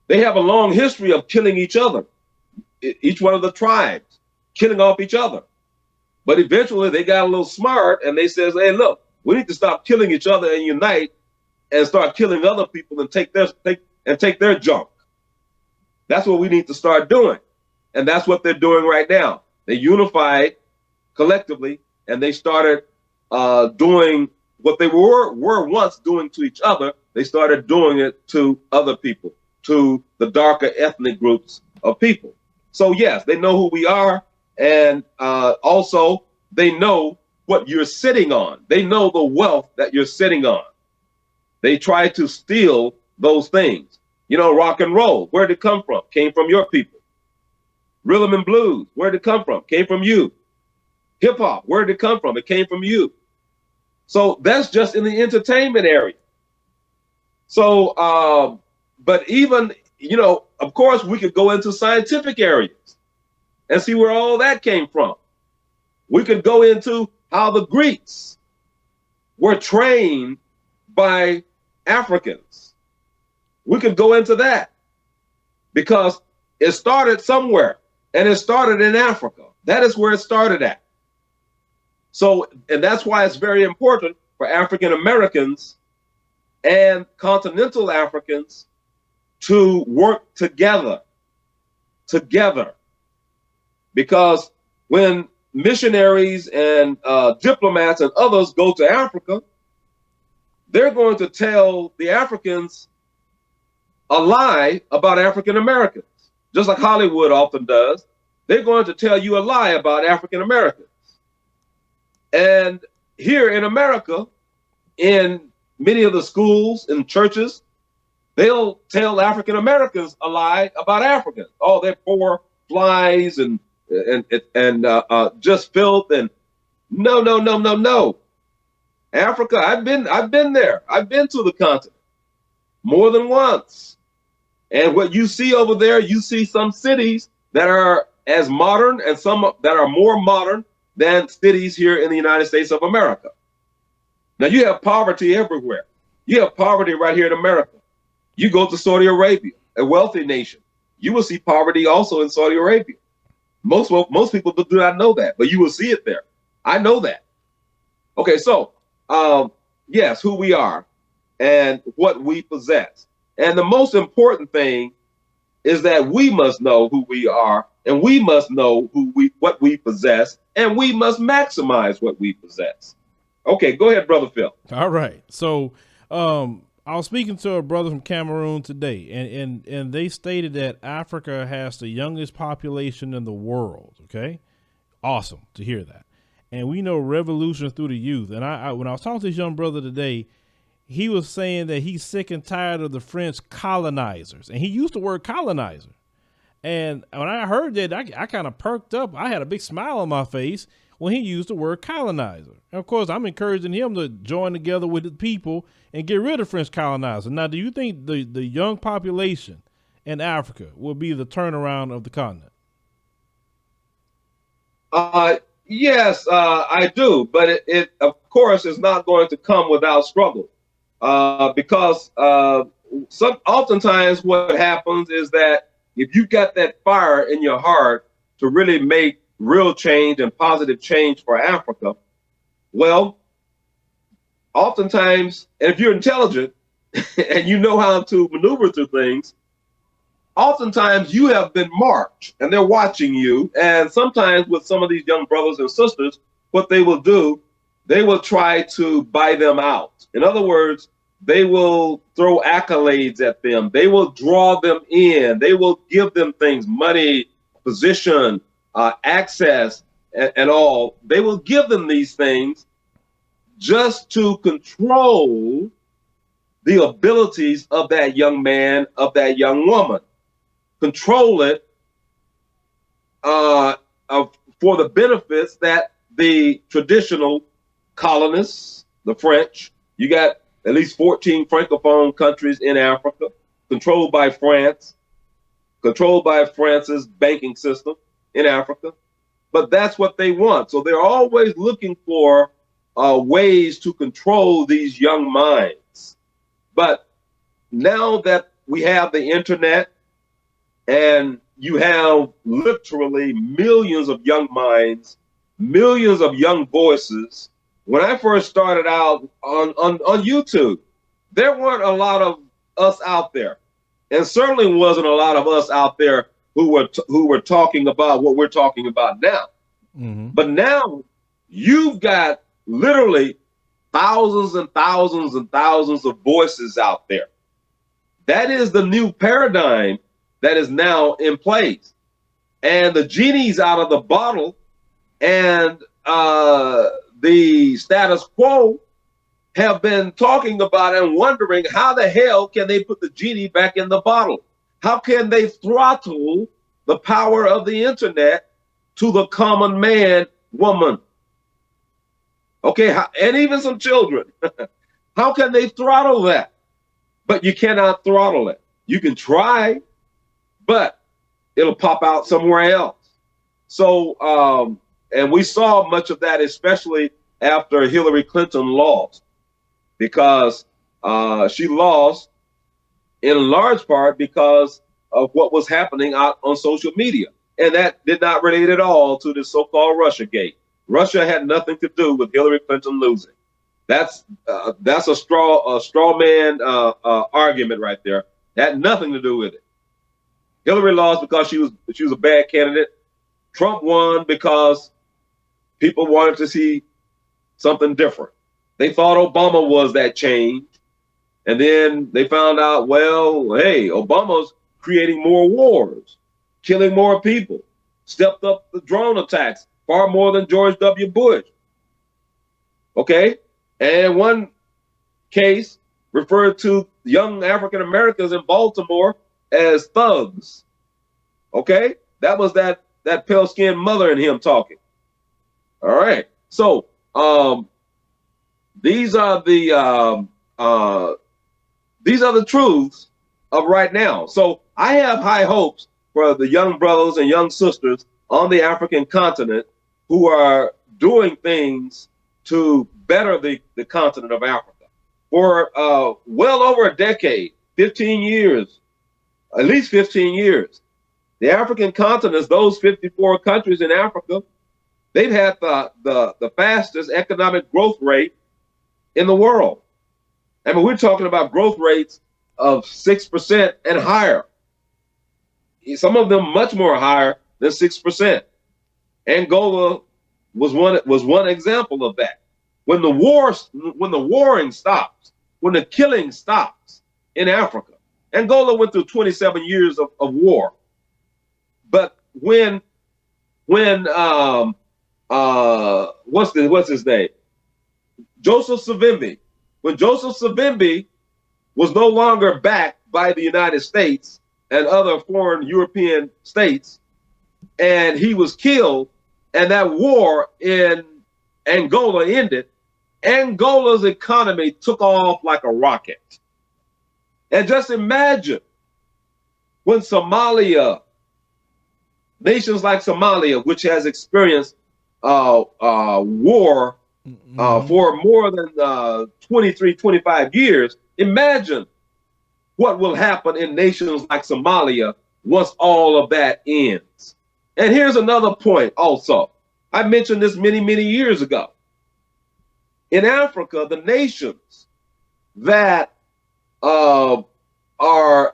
They have a long history of killing each other, each one of the tribes, killing off each other. But eventually they got a little smart and they says, hey, look, we need to stop killing each other and unite and start killing other people and take their junk. That's what we need to start doing. And that's what they're doing right now. They unified collectively and they started doing what they were once doing to each other. They started doing it to other people, to the darker ethnic groups of people. So yes, they know who we are. And also they know what you're sitting on. They know the wealth that you're sitting on. They try to steal those things. You know, rock and roll, where did it come from? Came from your people. Rhythm and blues, where did it come from? Came from you. Hip hop, where did it come from? It came from you. So that's just in the entertainment area. So, but even, you know, of course, we could go into scientific areas and see where all that came from. We could go into how the Greeks were trained by Africans. We could go into that because it started somewhere and it started in Africa. That is where it started at. So, and that's why it's very important for African Americans and continental Africans to work together. Because when missionaries and diplomats and others go to Africa, they're going to tell the Africans a lie about African Americans, just like Hollywood often does. They're going to tell you a lie about African Americans. And here in America, in many of the schools and churches, they'll tell African Americans a lie about Africans. Oh, they're poor, flies and just filth. And no, no, no, no, no. Africa, I've been there. I've been to the continent more than once. And what you see over there, you see some cities that are as modern and some that are more modern than cities here in the United States of America. Now, you have poverty everywhere. You have poverty right here in America. You go to Saudi Arabia, a wealthy nation, you will see poverty also in Saudi Arabia. Most people do not know that, but you will see it there. I know that. Okay, so yes, who we are and what we possess. And the most important thing is that we must know who we are, and we must know what we possess, and we must maximize what we possess. Okay, go ahead, Brother Phil. All right. So I was speaking to a brother from Cameroon today, and they stated that Africa has the youngest population in the world. Okay. Awesome to hear that. And we know revolution through the youth. And I when I was talking to this young brother today, he was saying that he's sick and tired of the French colonizers. And he used the word colonizer. And when I heard that, I kind of perked up. I had a big smile on my face when he used the word colonizer. And of course, I'm encouraging him to join together with the people and get rid of French colonizers. Now, do you think the young population in Africa will be the turnaround of the continent? Yes, I do. But it of course, is not going to come without struggle. Because oftentimes what happens is that if you've got that fire in your heart to really make real change and positive change for Africa, well, oftentimes, and if you're intelligent and you know how to maneuver through things, oftentimes you have been marked and they're watching you. And sometimes with some of these young brothers and sisters, what they will do, they will try to buy them out. In other words, they will throw accolades at them. They will draw them in. They will give them things, money, position, access, and all. They will give them these things just to control the abilities of that young man, of that young woman. Control it for the benefits that the traditional colonists, the French, you got at least 14 Francophone countries in Africa, controlled by France, controlled by France's banking system in Africa. But that's what they want. So they're always looking for ways to control these young minds. But now that we have the internet and you have literally millions of young minds, millions of young voices. When I first started out on YouTube, there weren't a lot of us out there, and certainly wasn't a lot of us out there who were talking about what we're talking about now. Mm-hmm. But now you've got literally thousands and thousands and thousands of voices out there. That is the new paradigm that is now in place, and the genie's out of the bottle, and the status quo have been talking about and wondering how the hell can they put the genie back in the bottle? How can they throttle the power of the internet to the common man, woman? Okay, and even some children. How can they throttle that? But you cannot throttle it. You can try, but it'll pop out somewhere else. So, and we saw much of that, especially after Hillary Clinton lost, because she lost in large part because of what was happening out on social media. And that did not relate at all to the so-called Russiagate. Russia had nothing to do with Hillary Clinton losing. That's a straw man argument right there. That had nothing to do with it. Hillary lost because she was a bad candidate. Trump won because people wanted to see something different. They thought Obama was that change. And then they found out, well, hey, Obama's creating more wars, killing more people, stepped up the drone attacks far more than George W. Bush. Okay? And one case referred to young African Americans in Baltimore as thugs. Okay? That was that pale skinned mother in him talking. All right. So these are the truths of right now. So I have high hopes for the young brothers and young sisters on the African continent who are doing things to better the continent of Africa. For well over a decade, 15 years, at least 15 years, the African continent, those 54 countries in Africa, they've had the fastest economic growth rate in the world. I mean, we're talking about growth rates of 6% and higher. Some of them much more higher than 6%. Angola was one example of that. When the warring stops, when the killing stops in Africa, Angola went through 27 years of war. But when what's his name? Joseph Savimbi. When Joseph Savimbi was no longer backed by the United States and other foreign European states, and he was killed, and that war in Angola ended, Angola's economy took off like a rocket. And just imagine when Somalia, nations like Somalia, which has experienced war for more than 23, 25 years, imagine what will happen in nations like Somalia once all of that ends. And here's another point also. I mentioned this many, many years ago. In Africa, the nations that are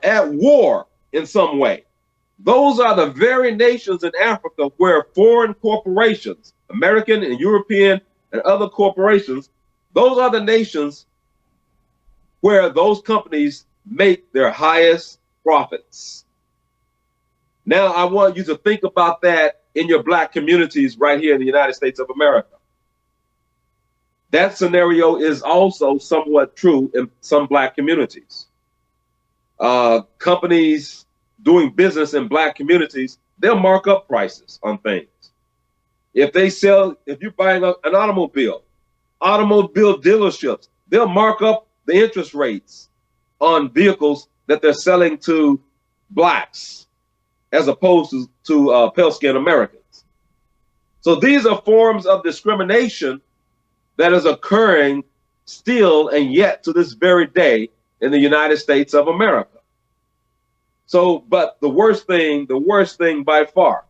at war in some way, those are the very nations in Africa where foreign corporations, American and European and other corporations, those are the nations where those companies make their highest profits. Now, I want you to think about that in your Black communities right here in the United States of America. That scenario is also somewhat true in some Black communities. Companies doing business in Black communities, they'll mark up prices on things. If you're buying an automobile dealerships, they'll mark up the interest rates on vehicles that they're selling to Blacks as opposed to pale-skinned Americans. So these are forms of discrimination that is occurring still and yet to this very day in the United States of America. So, but the worst thing by far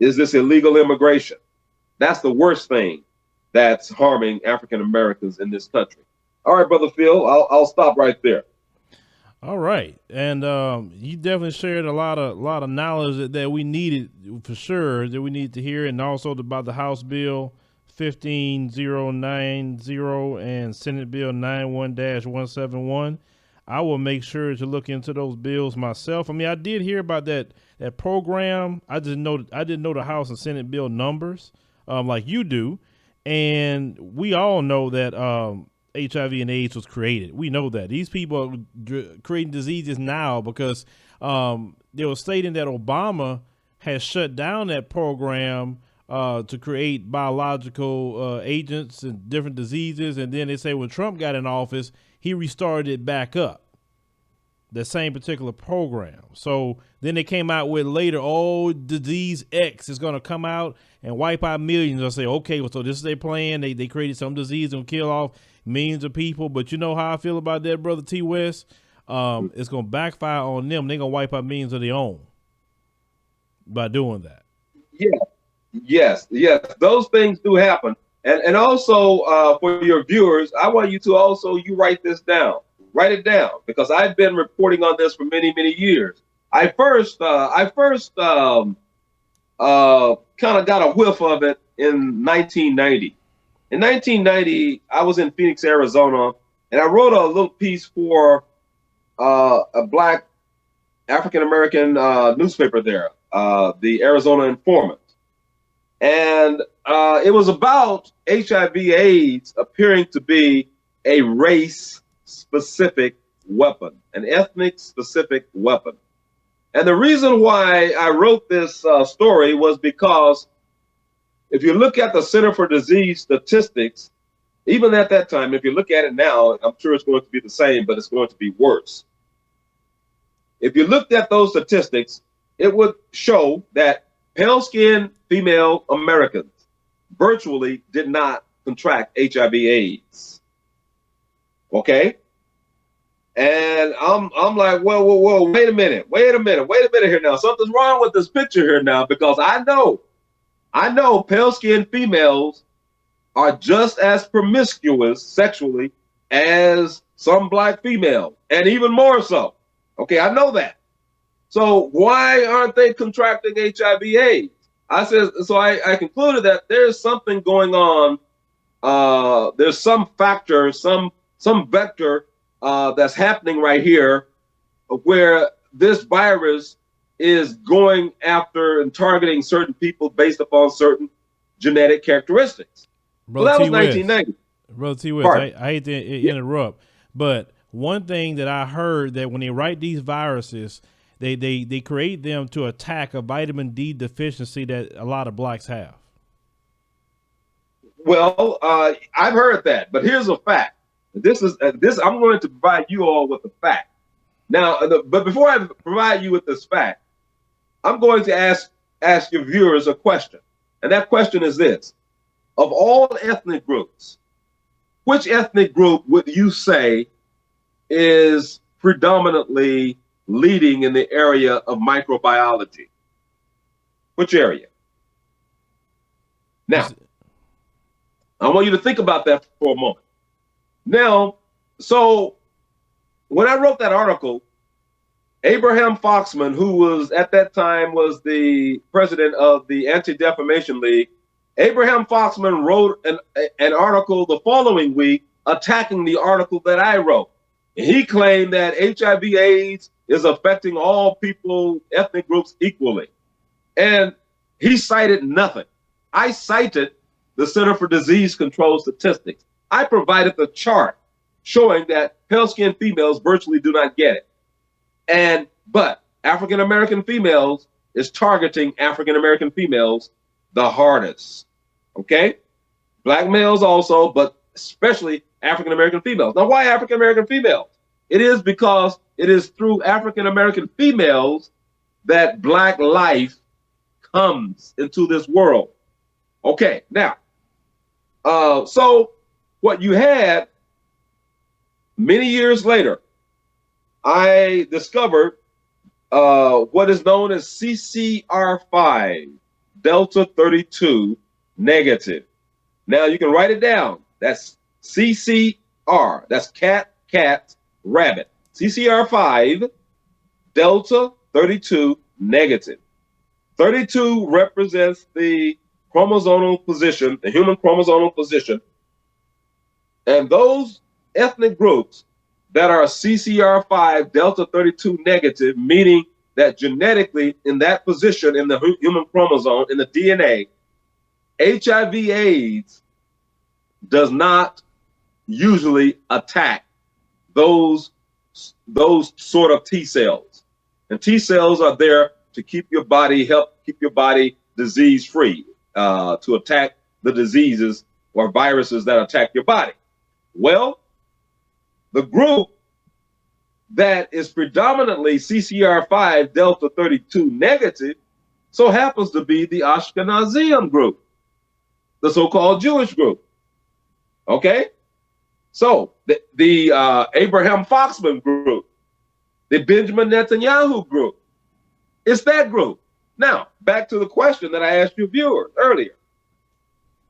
is this illegal immigration. That's the worst thing that's harming African Americans in this country. All right, Brother Phil, I'll stop right there. All right, and you definitely shared a lot of knowledge that we needed for sure, that we need to hear, and also about the House Bill 15090 and Senate Bill 91-171. I will make sure to look into those bills myself. I mean, I did hear about that program. I didn't know the House and Senate bill numbers like you do, and we all know that HIV and AIDS was created. We know that these people are creating diseases now because they were stating that Obama has shut down that program to create biological agents and different diseases. And then they say when Trump got in office, he restarted it back up, the same particular program. So then they came out with later, disease X is going to come out and wipe out millions. I'll say, okay, well, so this is their plan. They created some disease and kill off millions of people. But you know how I feel about that, Brother T. West? It's going to backfire on them. They're going to wipe out millions of their own by doing that. Yes. Those things do happen. And also for your viewers, I want you to also, write this down. Write it down, because I've been reporting on this for many, many years. I first kind of got a whiff of it in 1990. In 1990, I was in Phoenix, Arizona, and I wrote a little piece for a Black African-American newspaper there, the Arizona Informant. And it was about HIV/AIDS appearing to be a race-specific weapon, an ethnic-specific weapon. And the reason why I wrote this story was because if you look at the Center for Disease Statistics, even at that time, if you look at it now, I'm sure it's going to be the same, but it's going to be worse. If you looked at those statistics, it would show that pale-skinned female Americans virtually did not contract HIV/AIDS. Okay? And I'm like, whoa, wait a minute here now. Something's wrong with this picture here now, because I know pale-skinned females are just as promiscuous sexually as some black females, and even more so. Okay, I know that. So why aren't they contracting HIV/AIDS? I said, so I concluded that there's something going on. There's some factor, some vector that's happening right here, where this virus is going after and targeting certain people based upon certain genetic characteristics. Bro, So that was T. 1990. Bro, T. West, I hate to interrupt, but one thing that I heard, that when they write these viruses, they create them to attack a vitamin D deficiency that a lot of blacks have. Well, I've heard that, but here's a fact. This. I'm going to provide you all with a fact. Now, but before I provide you with this fact, I'm going to ask your viewers a question, and that question is this: of all ethnic groups, which ethnic group would you say is predominantly leading in the area of microbiology? Which area? Now, I want you to think about that for a moment. Now, so when I wrote that article, Abraham Foxman, who was at that time was the president of the Anti-Defamation League, Abraham Foxman wrote an article the following week attacking the article that I wrote. And he claimed that HIV/AIDS is affecting all people, ethnic groups equally. And he cited nothing. I cited the Center for Disease Control Statistics. I provided the chart showing that pale-skinned females virtually do not get it. But African-American females is targeting African-American females the hardest. Okay? Black males also, but especially African-American females. Now, why African-American females? It is because it is through African-American females that black life comes into this world. Okay, now, so what you had many years later, I discovered what is known as CCR5, Delta 32 negative. Now you can write it down. That's CCR. That's cat, rabbit. CCR5, Delta 32 negative. 32 represents the chromosomal position, the human chromosomal position. And those ethnic groups that are CCR5 Delta 32 negative, meaning that genetically in that position in the human chromosome, in the DNA, HIV/AIDS does not usually attack those sort of T cells. And T cells are there to keep your body, help keep your body disease free, to attack the diseases or viruses that attack your body. Well, the group that is predominantly CCR5 Delta 32 negative so happens to be the Ashkenazian group, the so-called Jewish group. Okay? So the Abraham Foxman group, the Benjamin Netanyahu group, it's that group. Now, back to the question that I asked your viewers earlier.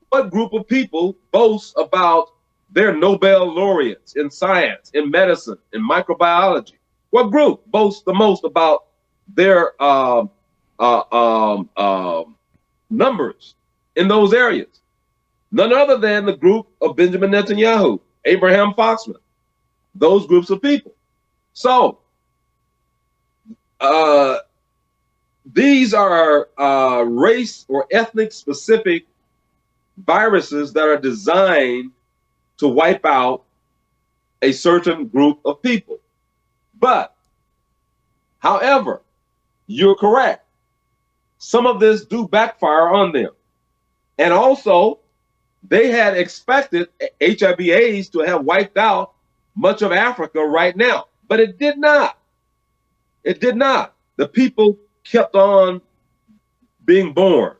What group of people boasts about their Nobel laureates in science, in medicine, in microbiology? What group boasts the most about their numbers in those areas? None other than the group of Benjamin Netanyahu, Abraham Foxman, those groups of people. So these are race or ethnic specific viruses that are designed to wipe out a certain group of people. But, however, You're correct. Some of this do backfire on them. And also, they had expected HIV/AIDS to have wiped out much of Africa right now, but it did not. It did not. The people kept on being born.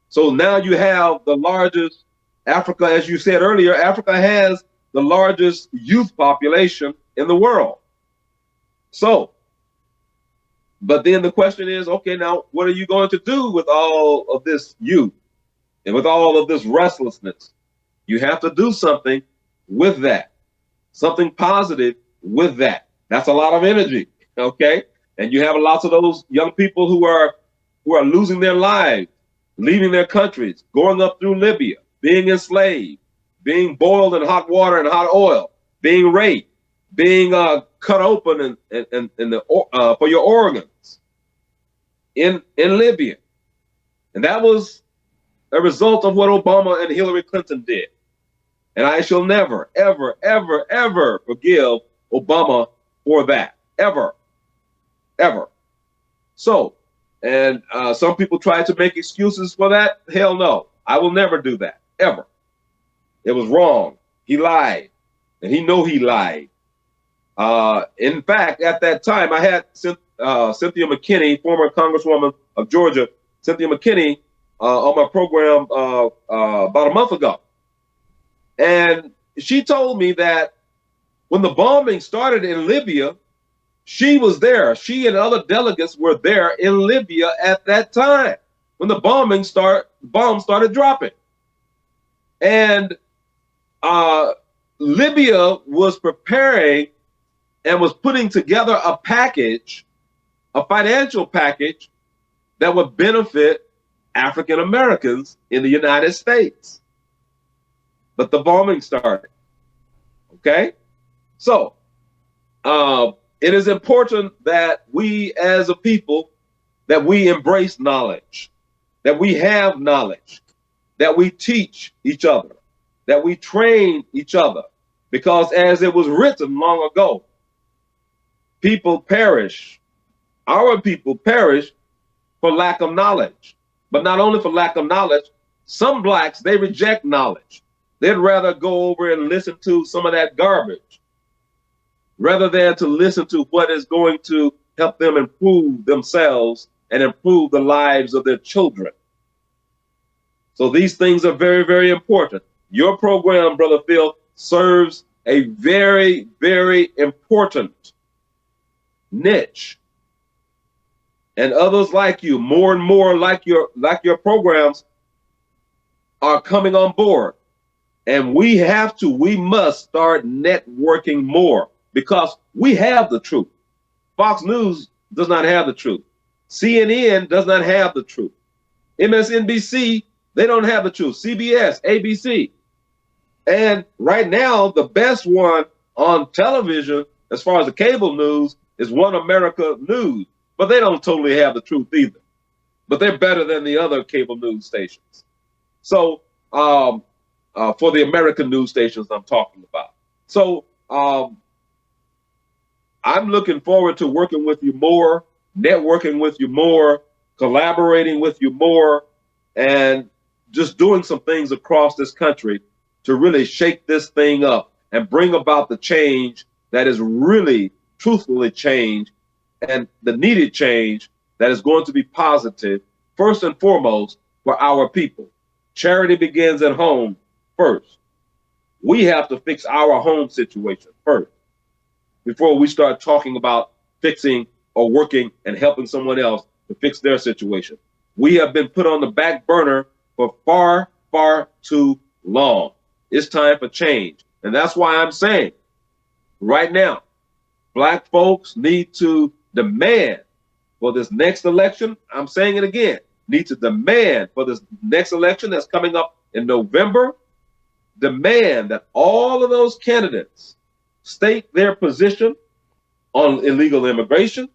So now you have the largest Africa, as you said earlier, Africa has the largest youth population in the world. So, but then the question is, okay, now what are you going to do with all of this youth and with all of this restlessness? You have to do something with that, something positive with that. That's a lot of energy, okay? And you have lots of those young people who are losing their lives, leaving their countries, going up through Libya, being enslaved, being boiled in hot water and hot oil, being raped, being cut open for your organs in Libya. And that was a result of what Obama and Hillary Clinton did. And I shall never, ever, ever, ever forgive Obama for that. Ever. Ever. So, and some people try to make excuses for that. Hell no. I will never do that. Ever. It was wrong. He lied. And he know he lied. In fact, at that time, I had Cynthia McKinney, former Congresswoman of Georgia, Cynthia McKinney, on my program about a month ago. And she told me that when the bombing started in Libya, she was there. She and other delegates were there in Libya at that time when the bombs started dropping. And Libya was preparing and was putting together a package, a financial package that would benefit African Americans in the United States. But the bombing started. Okay? So, it is important that we as a people, that we embrace knowledge, that we have knowledge, that we teach each other, that we train each other. Because as it was written long ago, people perish, our people perish for lack of knowledge. But not only for lack of knowledge, some blacks, they reject knowledge. They'd rather go over and listen to some of that garbage rather than to listen to what is going to help them improve themselves and improve the lives of their children. So these things are very, very important. Your program, Brother Phil, serves a very, very important niche. And others like you, more and more like your programs, are coming on board. And we must start networking more because we have the truth. Fox News does not have the truth. CNN does not have the truth. MSNBC, they don't have the truth. CBS, ABC. And right now, the best one on television, as far as the cable news, is One America News. But they don't totally have the truth either. But they're better than the other cable news stations. So, for the American news stations I'm talking about. So I'm looking forward to working with you more, networking with you more, collaborating with you more, and just doing some things across this country to really shake this thing up and bring about the change that is really, truthfully change, and the needed change that is going to be positive, first and foremost, for our people. Charity begins at home first. We have to fix our home situation first before we start talking about fixing or working and helping someone else to fix their situation. We have been put on the back burner for far, far too long. It's time for change. And that's why I'm saying right now, Black folks need to demand for this next election. I'm saying it again, need to demand for this next election that's coming up in November. Demand that all of those candidates state their position on illegal immigration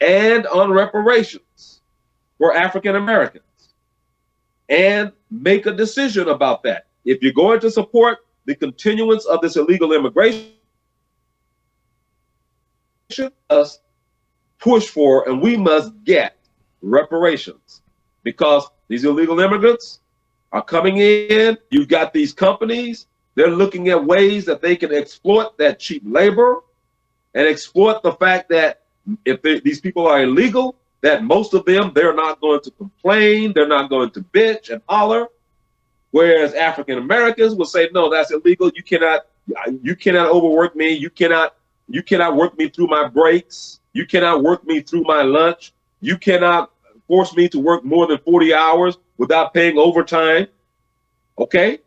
and on reparations for African Americans and make a decision about that. If you're going to support the continuance of this illegal immigration, us push for and we must get reparations, because these illegal immigrants are coming in. You've got these companies, they're looking at ways that they can exploit that cheap labor and exploit the fact that if these people are illegal, that most of them, they're not going to complain, they're not going to bitch and holler. Whereas African Americans will say, no, that's illegal. You cannot overwork me. You cannot work me through my breaks. You cannot work me through my lunch. You cannot force me to work more than 40 hours without paying overtime. Okay?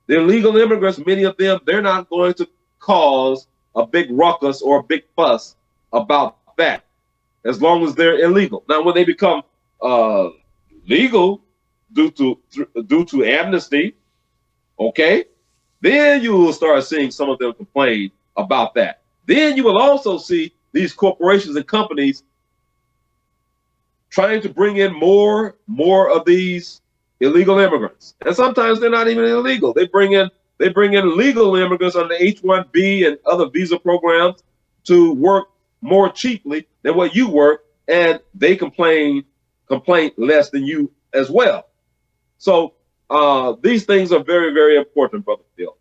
The illegal immigrants, many of them, they're not going to cause a big ruckus or a big fuss about that, as long as they're illegal. Now, when they become legal due to amnesty, okay, then you will start seeing some of them complain about that. Then you will also see these corporations and companies trying to bring in more of these illegal immigrants, and sometimes they're not even illegal. They bring in legal immigrants on the H-1B and other visa programs to work more cheaply than what you work, and they complain less than you as well. So these things are very, very important, Brother Phil.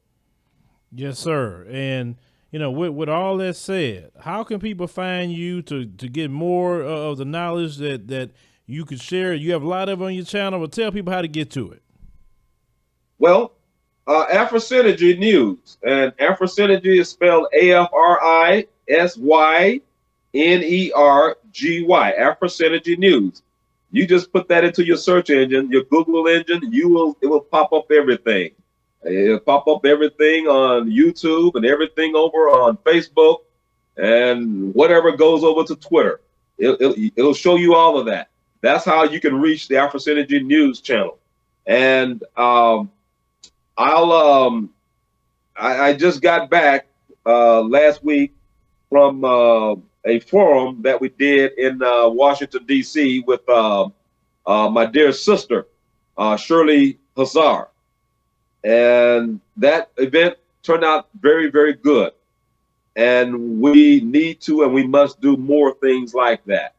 Yes, sir. And with all that said, how can people find you to get more of the knowledge that you could share? You have a lot of it on your channel, but tell people how to get to it. Well, Afrisynergy News, and Afrisynergy is spelled AFRISYNERGY. Afrisynergy News. You just put that into your search engine, your Google engine. It will pop up everything. It'll pop up everything on YouTube and everything over on Facebook and whatever goes over to Twitter. It'll show you all of that. That's how you can reach the Afrisynergy News channel. And I just got back last week from a forum that we did in Washington, D.C. with my dear sister, Shirley Hazar. And that event turned out very, very good. And we need to and we must do more things like that,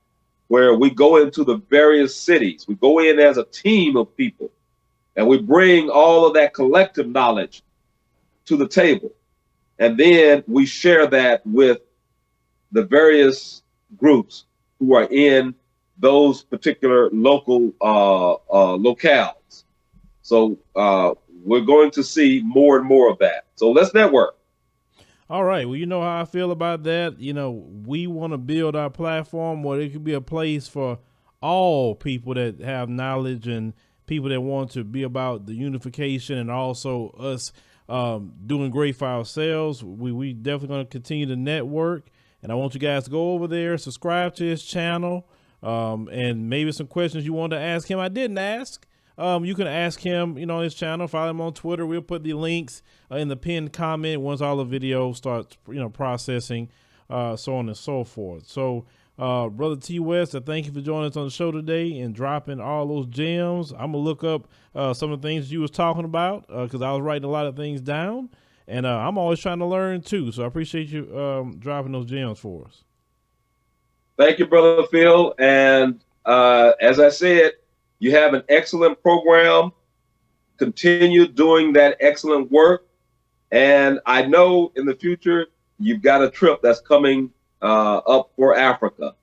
where we go into the various cities. We go in as a team of people, and we bring all of that collective knowledge to the table. And then we share that with the various groups who are in those particular local locales. So we're going to see more and more of that. So let's network. All right. Well, you know how I feel about that. We want to build our platform where it could be a place for all people that have knowledge and people that want to be about the unification, and also us doing great for ourselves. We definitely going to continue to network, and I want you guys to go over there, subscribe to his channel, and maybe some questions you want to ask him I didn't ask. You can ask him, on his channel. Follow him on Twitter. We'll put the links in the pinned comment once all the video starts, processing, so on and so forth. So, Brother T. West, I thank you for joining us on the show today and dropping all those gems. I'm gonna look up some of the things you was talking about because I was writing a lot of things down, and I'm always trying to learn too. So I appreciate you dropping those gems for us. Thank you, Brother Phil. And as I said, you have an excellent program. Continue doing that excellent work. And I know in the future, you've got a trip that's coming up for Africa.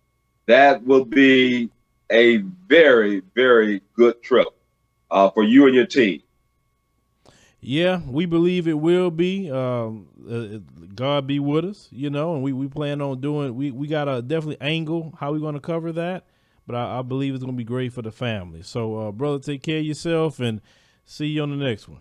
That will be a very, very good trip for you and your team. Yeah, we believe it will be. God be with us, and we plan on doing, we got to definitely angle how we're going to cover that. But I believe it's going to be great for the family. So, brother, take care of yourself and see you on the next one.